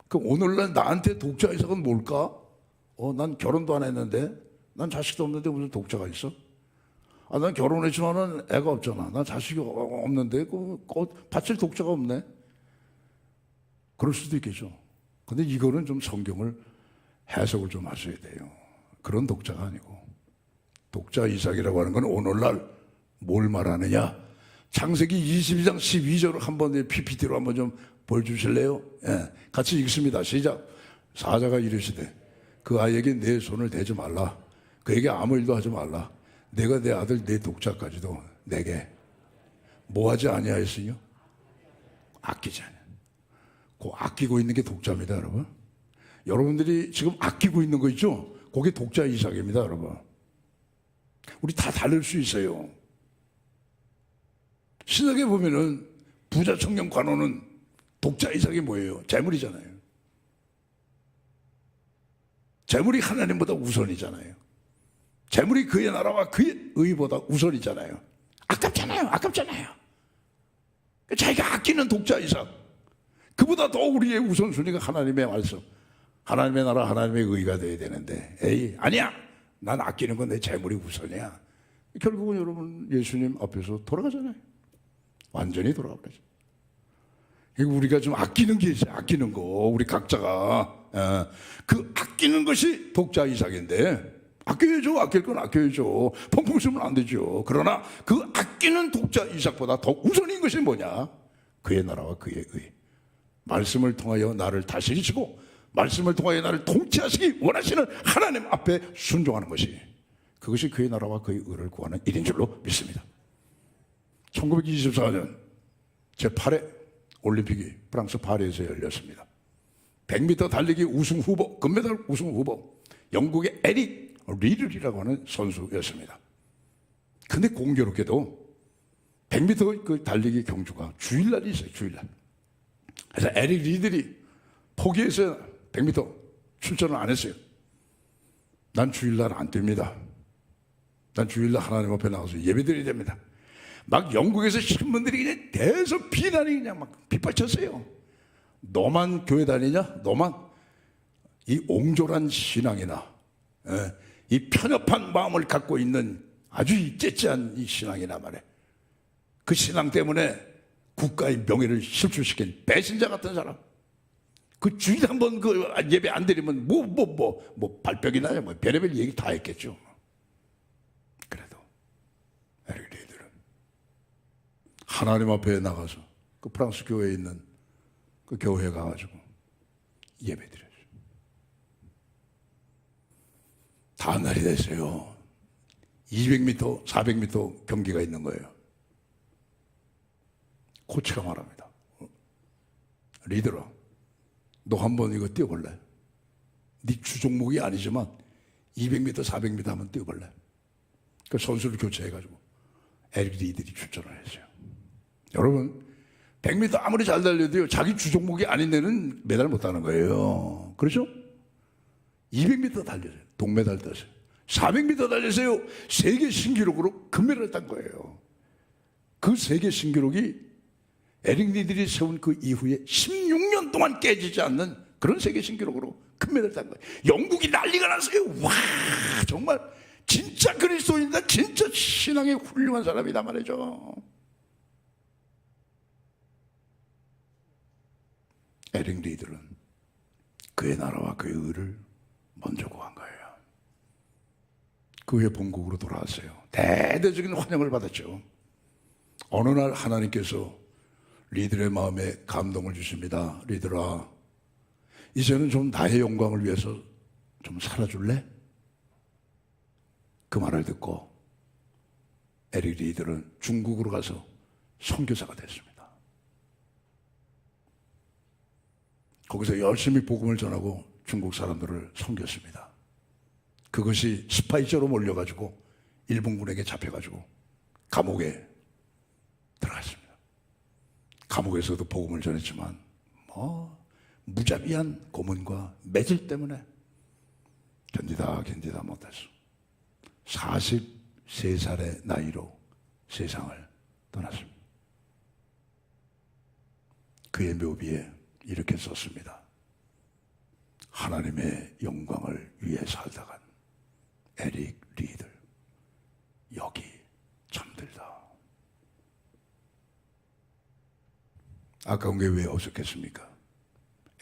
그럼 오늘날 나한테 독자 이삭은 뭘까? 난 결혼도 안 했는데, 난 자식도 없는데 무슨 독자가 있어? 난 결혼했지만은 애가 없잖아. 난 자식이 없는데 바칠 독자가 없네. 그럴 수도 있겠죠. 근데 이거는 좀 성경을 해석을 좀 하셔야 돼요. 그런 독자가 아니고, 독자 이삭이라고 하는 건 오늘날 뭘 말하느냐? 창세기 22장 12절을 한번 PPT로 한번 좀 보여주실래요? 예, 같이 읽습니다. 시작. 사자가 이르시되 그 아이에게 내 손을 대지 말라. 그에게 아무 일도 하지 말라. 내가 내 아들 내 독자까지도 내게 뭐하지 아니하였으뇨? 아끼지 않아. 그 아끼고 있는 게 독자입니다, 여러분. 여러분들이 지금 아끼고 있는 거 있죠? 그게 독자 이삭입니다, 여러분. 우리 다 다를 수 있어요. 신약에 보면은 부자 청년 관원은 독자 이삭이 뭐예요? 재물이잖아요. 재물이 하나님보다 우선이잖아요. 재물이 그의 나라와 그의 의보다 우선이잖아요. 아깝잖아요. 자기가 아끼는 독자 이삭, 그보다 더 우리의 우선순위가 하나님의 말씀, 하나님의 나라, 하나님의 의가 돼야 되는데, 에이 아니야, 난 아끼는 건 내 재물이 우선이야. 결국은 여러분 예수님 앞에서 돌아가잖아요. 완전히 돌아가죠. 우리가 좀 아끼는 게 있어요. 아끼는 거, 우리 각자가 그 아끼는 것이 독자 이삭인데, 아껴야죠. 아낄 건 아껴야죠. 펑펑 쓰면 안 되죠. 그러나 그 아끼는 독자 이삭보다 더 우선인 것이 뭐냐? 그의 나라와 그의 의. 말씀을 통하여 나를 다스리시고 말씀을 통하여 나를 통치하시기 원하시는 하나님 앞에 순종하는 것이, 그것이 그의 나라와 그의 의를 구하는 일인 줄로 믿습니다. 1924년 제8회 올림픽이 프랑스 파리에서 열렸습니다. 100m 달리기 우승 후보, 금메달 우승 후보, 영국의 에릭 리들이라고 하는 선수였습니다. 근데 공교롭게도 100m 그 달리기 경주가 주일날이 있어요. 주일날. 그래서 에릭 리들이 포기해서 100m 출전을 안 했어요. 난 주일날 안 뜁니다. 난 주일날 하나님 앞에 나가서 예배드려야 됩니다. 막 영국에서 신문들이 그냥 대서 비난이 그냥 막 빗발쳤어요. 너만 교회 다니냐? 너만 이 옹졸한 신앙이나 이 편협한 마음을 갖고 있는 아주 째째한 이 신앙이나 말이야. 그 신앙 때문에 국가의 명예를 실추시킨 배신자 같은 사람. 그 주일 한번 그 예배 안 드리면 뭐 발병이 나냐 뭐 별의별 얘기 다 했겠죠. 그래도 에릭 리들은 하나님 앞에 나가서 그 프랑스 교회에 있는 그 교회에 가가지고 예배 드렸어요. 다음 날이 됐어요. 200m, 400m 경기가 있는 거예요. 코치가 말합니다. 리더라, 너 한번 이거 뛰어볼래? 네 주종목이 아니지만 200m, 400m 한번 뛰어볼래? 그 선수를 교체해가지고 에릭 리들이 출전을 했어요. 여러분, 100m 아무리 잘 달려도요, 자기 주종목이 아닌 데는 메달 못 따는 거예요. 그렇죠? 200m 달려서요. 동메달 땄어요. 400m 달려서요. 세계 신기록으로 금메달을 딴 거예요. 그 세계 신기록이 에릭 리들이 세운 그 이후에 16년 동안 깨지지 않는 그런 세계 신기록으로 금메달을 딴 거예요. 영국이 난리가 났어요. 와, 정말 진짜 그리스도인이다. 진짜 신앙의 훌륭한 사람이다 말이죠. 에릭 리들은 그의 나라와 그의 의를 먼저 구한 거예요. 그 후에 본국으로 돌아왔어요. 대대적인 환영을 받았죠. 어느 날 하나님께서 리들의 마음에 감동을 주십니다. 리들아, 이제는 좀 나의 영광을 위해서 좀 살아줄래? 그 말을 듣고 에릭 리들은 중국으로 가서 선교사가 됐습니다. 거기서 열심히 복음을 전하고 중국 사람들을 섬겼습니다. 그것이 스파이저로 몰려가지고 일본군에게 잡혀가지고 감옥에 들어갔습니다. 감옥에서도 복음을 전했지만 무자비한 고문과 매질 때문에 견디다 못했어. 43살의 나이로 세상을 떠났습니다. 그의 묘비에 이렇게 썼습니다. 하나님의 영광을 위해 살다간 에릭 리들 여기 잠들다. 아까운 게 왜 없었겠습니까?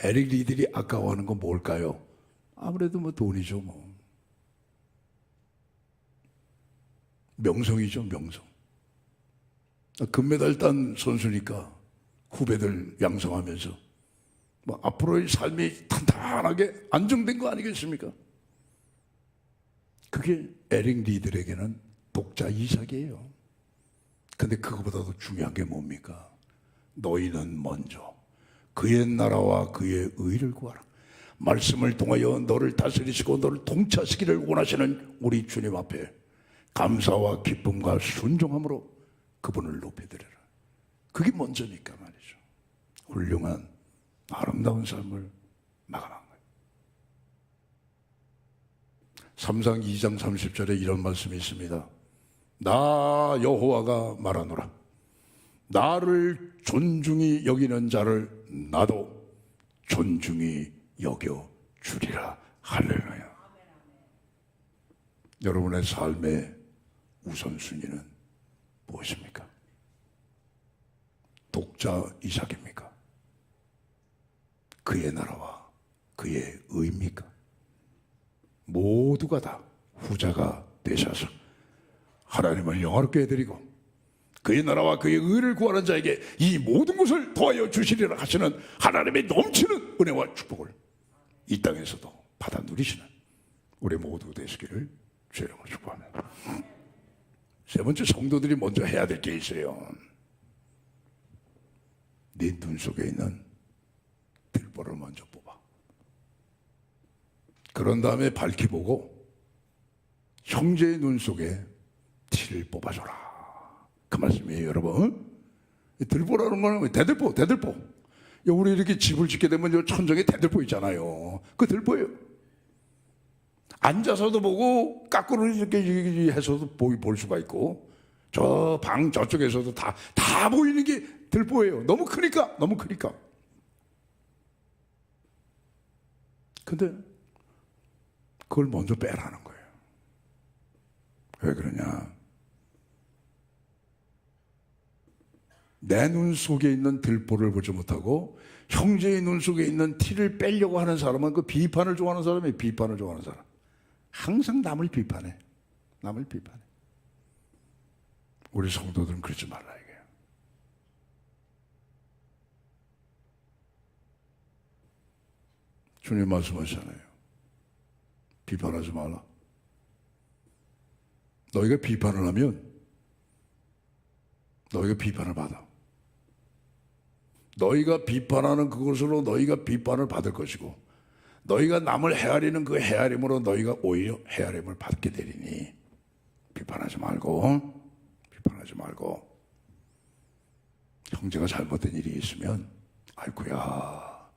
에릭 리들이 아까워하는 건 뭘까요? 아무래도 뭐 돈이죠. 뭐 명성이죠. 명성. 금메달 딴 선수니까 후배들 양성하면서 뭐 앞으로의 삶이 탄탄하게 안정된 거 아니겠습니까? 그게 에릭 리들에게는 독자 이삭이에요. 근데 그거보다도 중요한 게 뭡니까? 너희는 먼저 그의 나라와 그의 의를 구하라. 말씀을 통하여 너를 다스리시고 너를 통치하시기를 원하시는 우리 주님 앞에 감사와 기쁨과 순종함으로 그분을 높여드려라. 그게 먼저니까 말이죠. 훌륭한 아름다운 삶을 마감한 거예요. 3상 2장 30절에 이런 말씀이 있습니다. 나 여호와가 말하노라. 나를 존중히 여기는 자를 나도 존중히 여겨 주리라. 할렐루야. 여러분의 삶의 우선순위는 무엇입니까? 독자 이삭입니까? 그의 나라와 그의 의입니까? 모두가 다 후자가 되셔서 하나님을 영화롭게 해드리고 그의 나라와 그의 의를 구하는 자에게 이 모든 것을 도와여 주시리라 하시는 하나님의 넘치는 은혜와 축복을 이 땅에서도 받아 누리시는 우리 모두 되시기를 주의 이름으로 축복합니다. 세 번째, 성도들이 먼저 해야 될 게 있어요. 네 눈 속에 있는 들보를 먼저 뽑아. 그런 다음에 밝히 보고 형제의 눈 속에 티를 뽑아줘라. 그 말씀이에요, 여러분. 들보라는 거는 대들보. 우리 이렇게 집을 짓게 되면 천정에 대들보 있잖아요. 그 들보예요. 앉아서도 보고 까꾸로 이렇게 해서도 볼 수가 있고 저 방 저쪽에서도 다 보이는 게 들보예요. 너무 크니까. 근데 그걸 먼저 빼라는 거예요. 왜 그러냐? 내 눈 속에 있는 들보를 보지 못하고 형제의 눈 속에 있는 티를 빼려고 하는 사람은 그 비판을 좋아하는 사람이에요. 비판을 좋아하는 사람. 항상 남을 비판해. 남을 비판해. 우리 성도들은 그러지 말라 이게요. 주님 말씀하시잖아요. 비판하지 말라. 너희가 비판을 하면 너희가 비판을 받아. 너희가 비판하는 그것으로 너희가 비판을 받을 것이고 너희가 남을 헤아리는 그 헤아림으로 너희가 오히려 헤아림을 받게 되리니 비판하지 말고 형제가 잘못된 일이 있으면 아이쿠야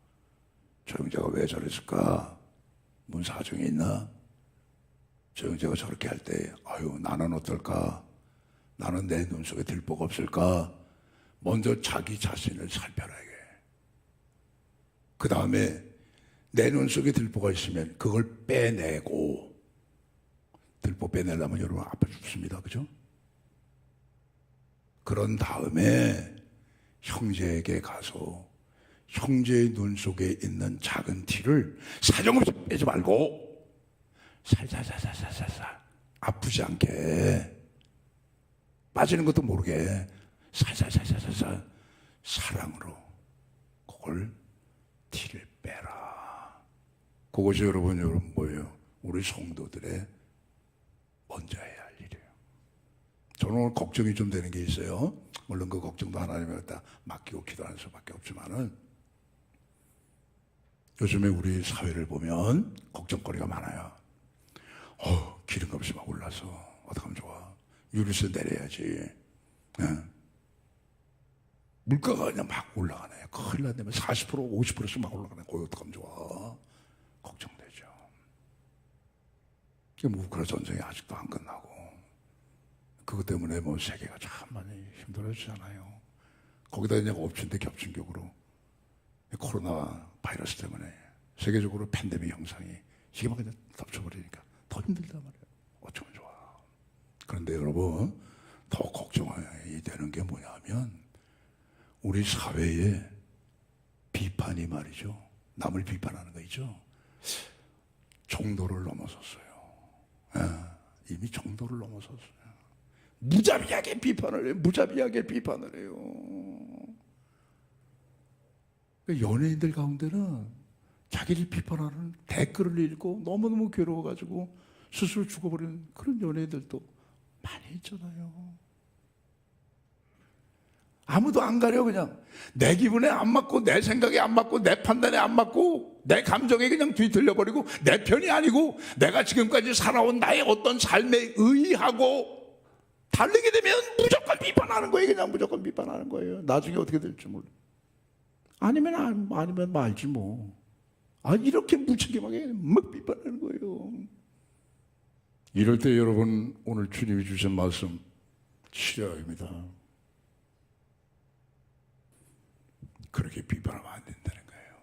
저 형제가 왜 저랬을까? 뭔 사정이 있나? 저 형제가 저렇게 할 때 아유 나는 어떨까? 나는 내 눈 속에 들보가 없을까? 먼저 자기 자신을 살펴라 이게. 그 다음에 내 눈 속에 들보가 있으면 그걸 빼내고, 들보 빼내려면 여러분 아파 죽습니다. 그죠? 그런 다음에 형제에게 가서 형제의 눈 속에 있는 작은 티를 사정없이 빼지 말고 살살살살살살 아프지 않게 빠지는 것도 모르게 살살살살살 사랑으로 그걸 티를 빼라. 그것이 여러분 뭐예요? 우리 성도들의 먼저 해야 할 일이에요. 저는 오늘 걱정이 좀 되는 게 있어요. 물론 그 걱정도 하나님에 갖다 맡기고 기도하는 수밖에 없지만은 요즘에 우리 사회를 보면 걱정거리가 많아요. 기름값이 막 올라서 어떡하면 좋아. 유류세 내려야지. 물가가 그냥 막 올라가네. 큰일 났네. 40% 50%씩 막 올라가네. 거기 어떡하면 좋아. 걱정되죠. 뭐 우크라 전쟁이 아직도 안 끝나고 그것 때문에 뭐 세계가 참 많이 힘들어지잖아요. 거기다 그냥 엎친 데 겹친 격으로 코로나 바이러스 때문에 세계적으로 팬데믹 형상이 이게 막 그냥 덮쳐버리니까 더 힘들단 말이에요. 어쩌면 좋아. 그런데 여러분 더 걱정이 되는 게 뭐냐면 우리 사회의 비판이 말이죠. 남을 비판하는 거 있죠. 정도를 넘어섰어요. 이미 정도를 넘어섰어요. 무자비하게 비판을 해요. 무자비하게 비판을 해요. 연예인들 가운데는 자기를 비판하는 댓글을 읽고 너무너무 괴로워가지고 스스로 죽어버리는 그런 연예인들도 많이 있잖아요. 아무도 안 가려. 그냥 내 기분에 안 맞고 내 생각에 안 맞고 내 판단에 안 맞고 내 감정에 그냥 뒤틀려버리고 내 편이 아니고 내가 지금까지 살아온 나의 어떤 삶에 의하고 달리게 되면 무조건 비판하는 거예요. 그냥 무조건 비판하는 거예요. 나중에 어떻게 될지 몰라. 아니면 말지 뭐. 이렇게 무책임하게 막 비판하는 거예요. 이럴 때 여러분 오늘 주님이 주신 말씀 실화입니다. 그렇게 비판하면 안 된다는 거예요.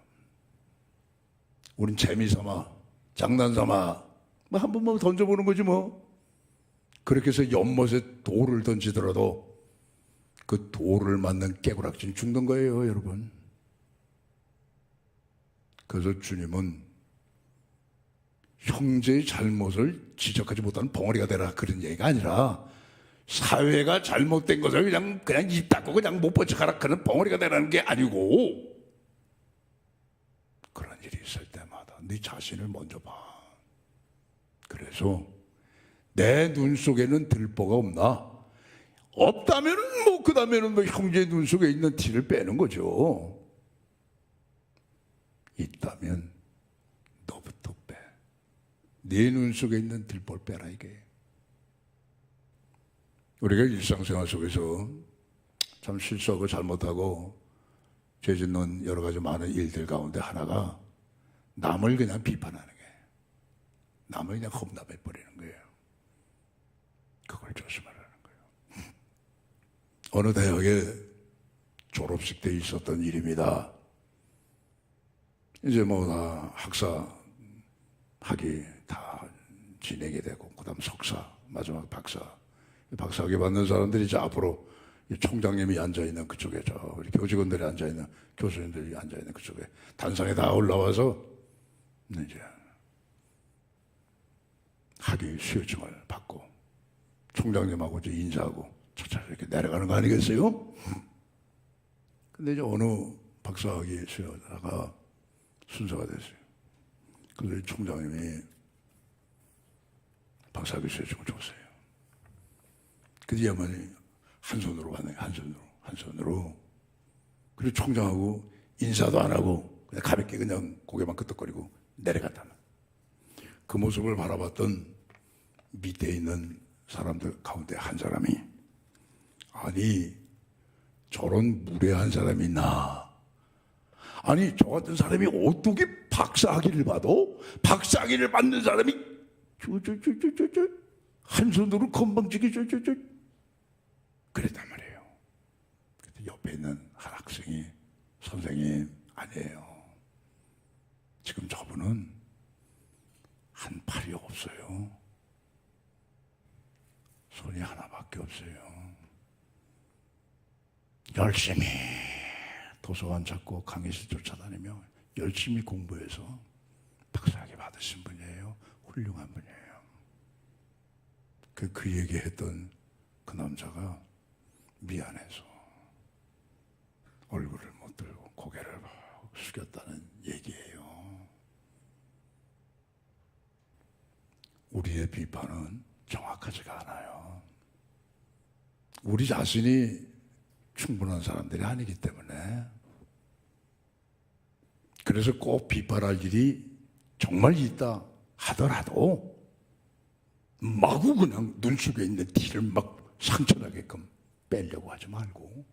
우린 재미삼아 장난삼아 뭐 한 번만 던져보는 거지 뭐. 그렇게 해서 연못에 돌을 던지더라도 그 돌을 맞는 깨구락진 죽는 거예요, 여러분. 그래서 주님은 형제의 잘못을 지적하지 못하는 벙어리가 되라 그런 얘기가 아니라 사회가 잘못된 것을 그냥 입 닫고 그냥 못 본 척하라 그런 벙어리가 되라는 게 아니고 그런 일이 있을 때마다 네 자신을 먼저 봐. 그래서 내 눈 속에는 들보가 없나? 없다면은 뭐 그 다음에는 뭐 형제의 눈 속에 있는 티를 빼는 거죠. 있다면 너부터 빼. 네 눈 속에 있는 들보를 빼라 이게. 우리가 일상생활 속에서 참 실수하고 잘못하고 죄 짓는 여러 가지 많은 일들 가운데 하나가 남을 그냥 비판하는 게, 남을 그냥 험담해 버리는 거예요. 그걸 조심하라는 거예요. 어느 대학에 졸업식 때 있었던 일입니다. 이제 뭐 다 학사 학위 다 진행이 되고 그다음 석사, 마지막 박사. 박사학위 받는 사람들이 이제 앞으로 이 총장님이 앉아있는 그쪽에 저 우리 교직원들이 앉아있는 교수님들이 앉아있는 그쪽에 단상에 다 올라와서 이제 학위 수여증을 받고 총장님하고 이제 인사하고 차차 이렇게 내려가는 거 아니겠어요? 근데 이제 어느 박사학위 수여자가 순서가 됐어요. 그래서 총장님이 박사학위 수여증을 줬어요. 그 뒤에만이 한 손으로 받는 한 손으로. 그리고 총장하고 인사도 안 하고 그냥 가볍게 그냥 고개만 끄덕거리고 내려갔다. 그 모습을 바라봤던 밑에 있는 사람들 가운데 한 사람이 아니 저런 무례한 사람이 있나? 아니 저 같은 사람이 어떻게 박사학위를 받아? 박사학위를 받는 사람이 한 손으로 건방지게 그랬단 말이에요. 그때 옆에 있는 한 학생이 선생님 아니에요. 지금 저분은 한 팔이 없어요. 손이 하나밖에 없어요. 열심히 도서관 찾고 강의실 쫓아다니며 열심히 공부해서 박사학위 받으신 분이에요. 훌륭한 분이에요. 그 얘기했던 그 남자가 미안해서 얼굴을 못 들고 고개를 숙였다는 얘기예요. 우리의 비판은 정확하지가 않아요. 우리 자신이 충분한 사람들이 아니기 때문에 그래서 꼭 비판할 일이 정말 있다 하더라도 마구 그냥 눈 속에 있는 티를 막 상처나게끔 빼려고 하지 말고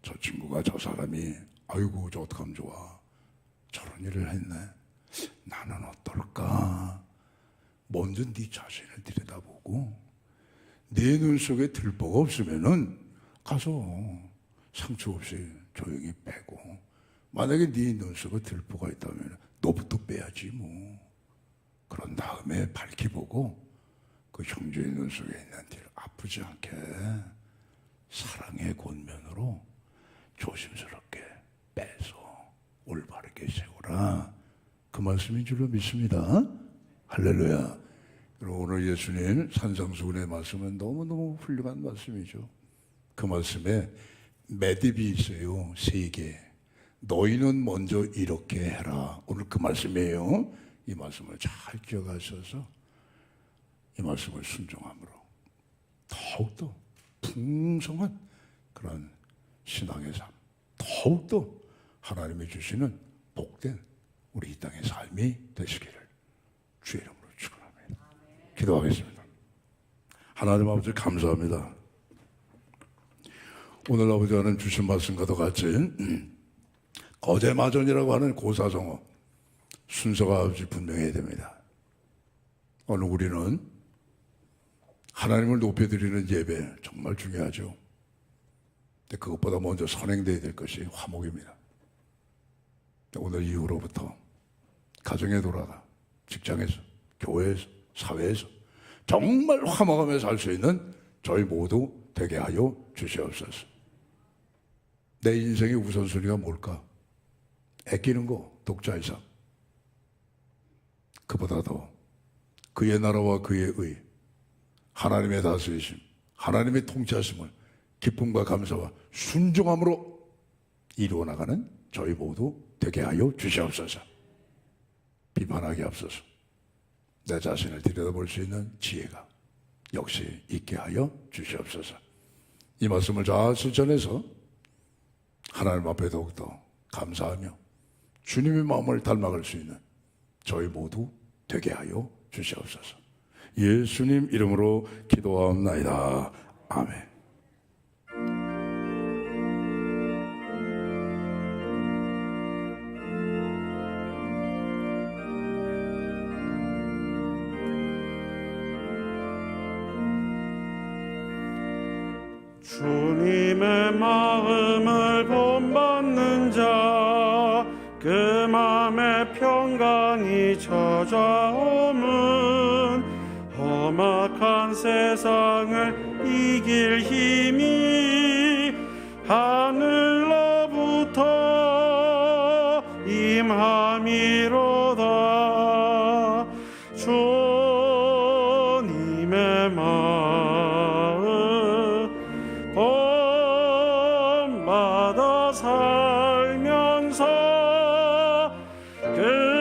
저 친구가 저 사람이 아이고 저 어떡하면 좋아 저런 일을 했네 나는 어떨까 먼저 네 자신을 들여다보고 내 눈 속에 들보가 없으면은 가서 상처 없이 조용히 빼고 만약에 네 눈 속에 들보가 있다면 너부터 빼야지 뭐 그런 다음에 밝히보고 그 형제의 눈 속에 있는 티를 아프지 않게 사랑의 권면으로 조심스럽게 빼서 올바르게 세우라 그 말씀인 줄로 믿습니다. 할렐루야. 그리고 오늘 예수님 산상수훈의 말씀은 너무너무 훌륭한 말씀이죠. 그 말씀에 매듭이 있어요. 3개. 너희는 먼저 이렇게 해라. 오늘 그 말씀이에요. 이 말씀을 잘 기억하셔서 이 말씀을 순종함으로 더욱더 풍성한 그런 신앙의 삶, 더욱더 하나님이 주시는 복된 우리 이 땅의 삶이 되시기를 주의 이름으로 축원합니다. 기도하겠습니다. 하나님 아버지 감사합니다. 오늘 아버지 하나님 주신 말씀과도 같이 거제마전이라고 하는 고사성어 순서가 아버지 분명해야 됩니다. 오늘 우리는 하나님을 높여드리는 예배 정말 중요하죠. 근데 그것보다 먼저 선행되어야 될 것이 화목입니다. 오늘 이후로부터 가정에 돌아가 직장에서 교회에서 사회에서 정말 화목하며 살 수 있는 저희 모두 되게 하여 주시옵소서. 내 인생의 우선순위가 뭘까? 아끼는 거 독자이상 그보다도 그의 나라와 그의 의 하나님의 다스리심 하나님의 통치하심을 기쁨과 감사와 순종함으로 이루어 나가는 저희 모두 되게 하여 주시옵소서. 비판하기 앞서서 내 자신을 들여다볼 수 있는 지혜가 역시 있게 하여 주시옵소서. 이 말씀을 잘 실천해서 하나님 앞에 더욱더 감사하며 주님의 마음을 닮아갈 수 있는 저희 모두 되게 하여 주시옵소서. 예수님 이름으로 기도하옵나이다. 아멘. 주님의 마음을 본받는 자 그 마음의 평강 땅이 찾아오면 험악한 세상을 이길 힘이 하늘로부터 임함이로다. 주님의 마음 본받아 살면서 그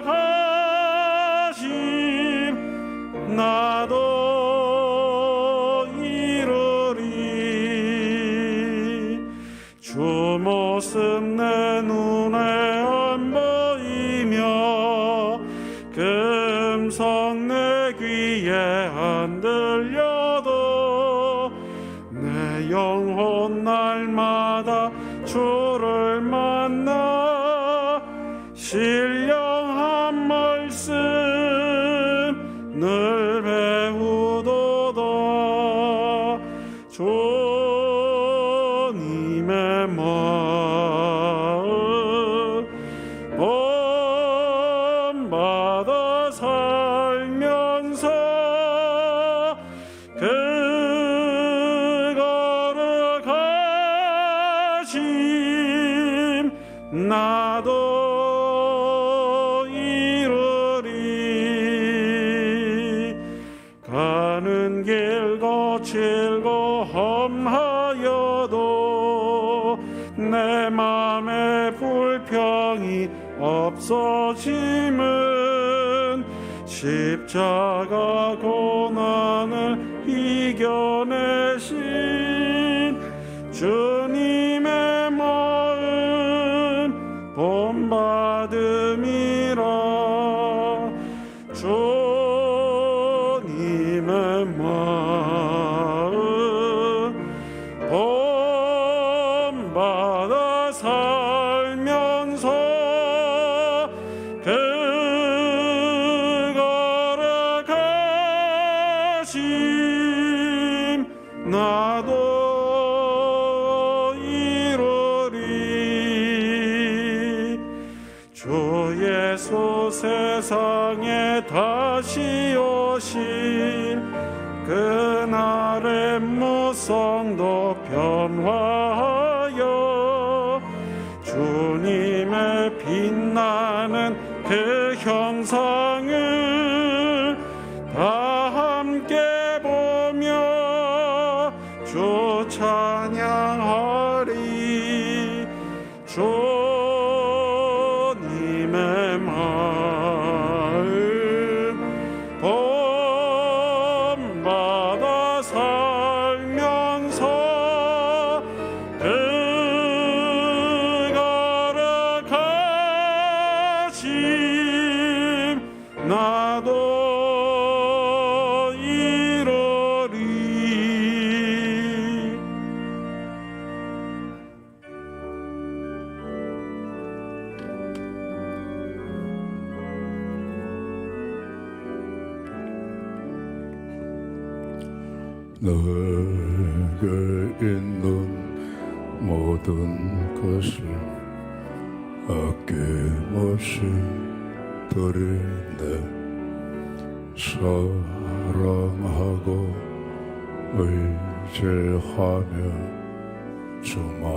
거룩하심 나도 이루리. 주 모습 내 눈에 안 보이며 금성 내 귀에 안 들려도 내 영혼 날마다 주를 만나 신령한 말씀 늘 배우도다. 주님의 마음 본받아 살면서 그 거룩하심 나도 이루리. 가는 길 거칠고 험하여도 내 맘에 불평이 없어짐은 십자가 고난을 이겨내신 주님의 마음 본받음이라. 주님의 마음 본받아 살면서 그 거룩하심 나도 이루리. 주 예수 세상에 다시 오실 그날의 무성도 변화하여 주님의 빛나는 그 형상을 다 함께 보며 주 찬양하리. 주님의 마음 본받아 살면서 그 거룩하심 나도 이루리. 내게 있는 모든 것을 아낌없이 드리네. 사랑하고 의지하며 주만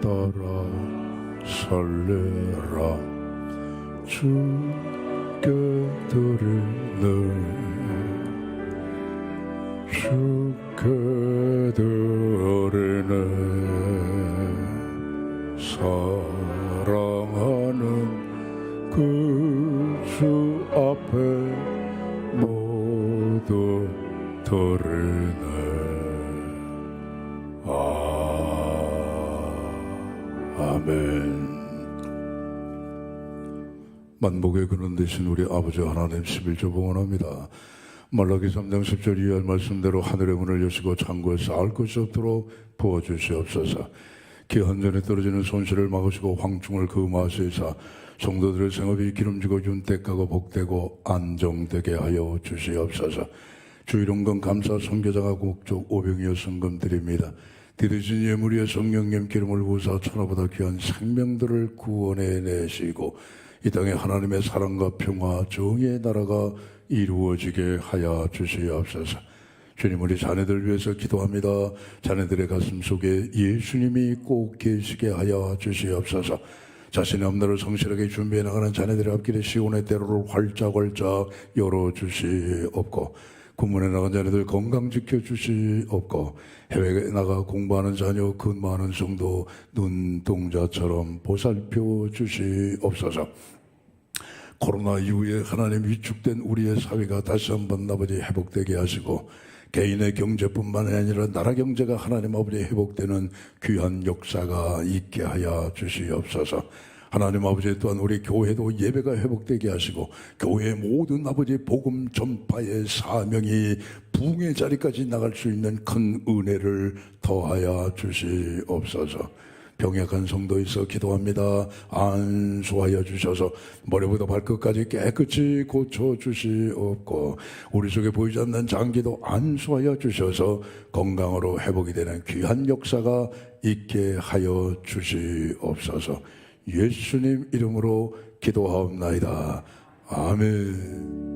따라 살리라. 주께 드리네. 주께 드리네. 사랑하는 그 주 앞에 모두 드리네. 아멘. 만복의 근원 되신 우리 아버지 하나님 11조 봉헌합니다. 말라기 3장 10절 이하의 말씀대로 하늘의 문을 여시고 창고에 쌓을 것이 없도록 부어주시옵소서. 기한전에 떨어지는 손실을 막으시고 황충을 금하시사 성도들의 생업이 기름지고 윤택하고 복되고 안정되게 하여 주시옵소서. 주 이름건 감사 선교자가 국적 오병이어 성금 드립니다. 디드신 예물의 성령님 기름을 부사 천하보다 귀한 생명들을 구원해내시고 이 땅에 하나님의 사랑과 평화 정의의 나라가 이루어지게 하여 주시옵소서. 주님, 우리 자녀들 위해서 기도합니다. 자녀들의 가슴 속에 예수님이 꼭 계시게 하여 주시옵소서. 자신의 앞날을 성실하게 준비해 나가는 자녀들의 앞길에 시온의 대로를 활짝활짝 열어주시옵고, 군문에 나간 자녀들 건강 지켜주시옵고, 해외에 나가 공부하는 자녀, 근무하는 성도 눈동자처럼 보살펴 주시옵소서. 코로나 이후에 하나님 위축된 우리의 사회가 다시 한번 아버지 회복되게 하시고, 개인의 경제뿐만 아니라 나라 경제가 하나님 아버지 회복되는 귀한 역사가 있게 하여 주시옵소서. 하나님 아버지 또한 우리 교회도 예배가 회복되게 하시고 교회의 모든 아버지 복음 전파의 사명이 부흥의 자리까지 나갈 수 있는 큰 은혜를 더하여 주시옵소서. 병약한 성도에서 기도합니다. 안수하여 주셔서 머리부터 발끝까지 깨끗이 고쳐주시옵고, 우리 속에 보이지 않는 장기도 안수하여 주셔서 건강으로 회복이 되는 귀한 역사가 있게 하여 주시옵소서. 예수님 이름으로 기도하옵나이다. 아멘.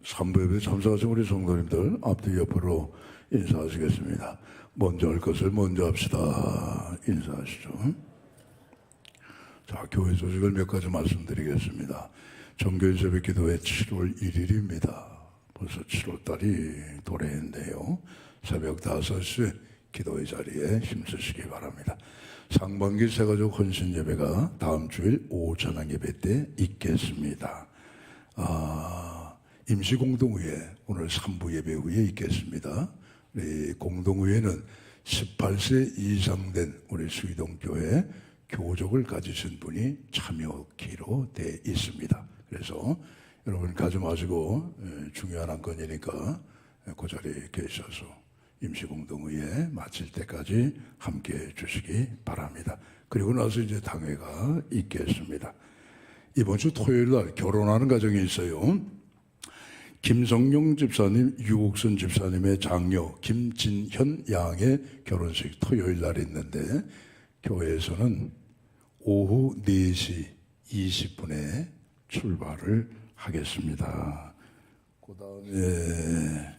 삼부 예배 참석하신 우리 성도님들 앞뒤 옆으로 인사하시겠습니다. 먼저 할 것을 먼저 합시다. 인사하시죠. 자, 교회 소식을 몇 가지 말씀드리겠습니다. 정교인 새벽 기도회 7월 1일입니다. 벌써 7월 달이 도래했네요. 새벽 5시 기도회 자리에 힘쓰시기 바랍니다. 상반기 새가족 헌신 예배가 다음 주일 오후 찬양 예배 때 있겠습니다. 임시공동의회 오늘 3부 예배 후에 있겠습니다. 우리 공동의회는 18세 이상 된 우리 수의동교회 교족을 가지신 분이 참여기로 돼 있습니다. 그래서 여러분 가지 마시고 중요한 안건이니까 그 자리에 계셔서 임시공동의회 마칠 때까지 함께 해 주시기 바랍니다. 그리고 나서 이제 당회가 있겠습니다. 이번 주 토요일 날 결혼하는 가정이 있어요. 김성용 집사님, 유옥선 집사님의 장녀 김진현 양의 결혼식 토요일 날 있는데 교회에서는 오후 4시 20분에 출발을 하겠습니다. 그 다음에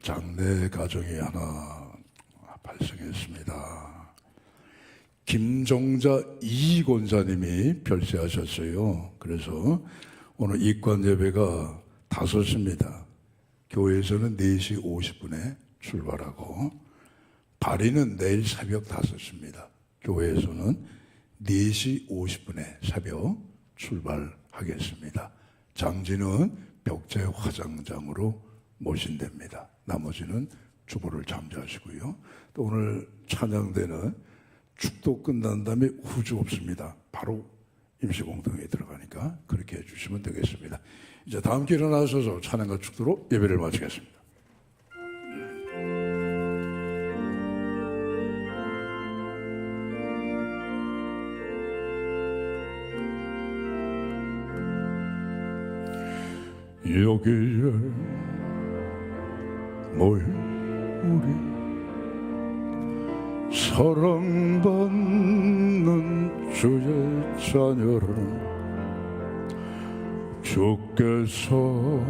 장례 가정이 하나 발생했습니다. 김정자 이 권사님이 별세하셨어요. 그래서 오늘 입관 예배가 5시입니다. 교회에서는 4시 50분에 출발하고 발인은 내일 새벽 5시입니다. 교회에서는 4시 50분에 새벽 출발하겠습니다. 장지는 벽제 화장장으로 모신답니다. 나머지는 주보를 잠자하시고요. 또 오늘 찬양대는 축도 끝난 다음에 후주 없습니다. 바로 임시공동회에 들어가니까 그렇게 해주시면 되겠습니다. 이제 다 함께 일어나셔서 찬양과 축도로 예배를 마치겠습니다. 여기에 모인 우리 사랑받는 주의 자녀를 주께서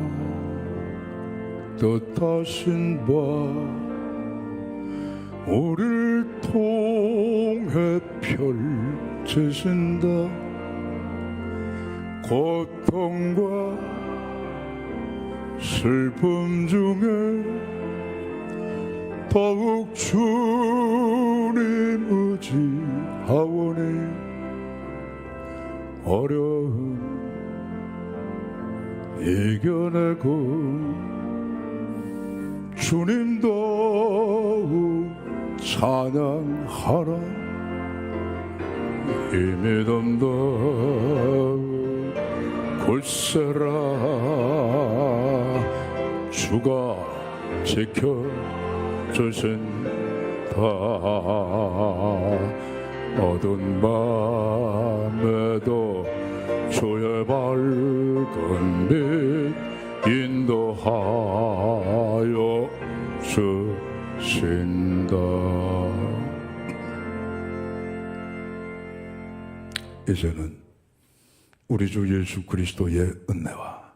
뜻하신 바 우리를 통해 펼치신다. 고통과 슬픔 중에 더욱 주님 의지하오니 어려움 이겨내고 주님 더욱 찬양하라. 이 믿음도 굳세라. 주가 지켜주신다. 어두운 밤에도 주의 밝은 빛 인도하여 주신다. 이제는 우리 주 예수 그리스도의 은혜와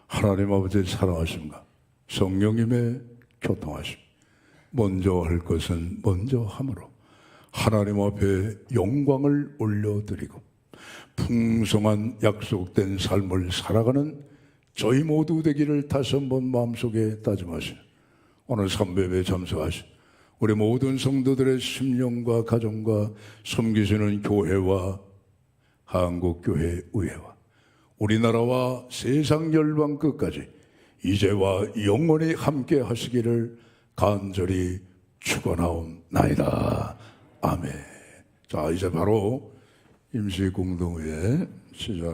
하나님 아버지의 사랑하심과 성령님의 교통하심, 먼저 할 것은 먼저 함으로 하나님 앞에 영광을 올려드리고 풍성한 약속된 삶을 살아가는 저희 모두 되기를 다시 한번 마음속에 다짐하시는 오늘 삼배에 참석하신 우리 모든 성도들의 심령과 가정과 섬기시는 교회와 한국교회 의회와 우리나라와 세상 열방 끝까지 이제와 영원히 함께 하시기를 간절히 축원하옵나이다. 아멘. 자, 이제 바로 임시공동회의 시작.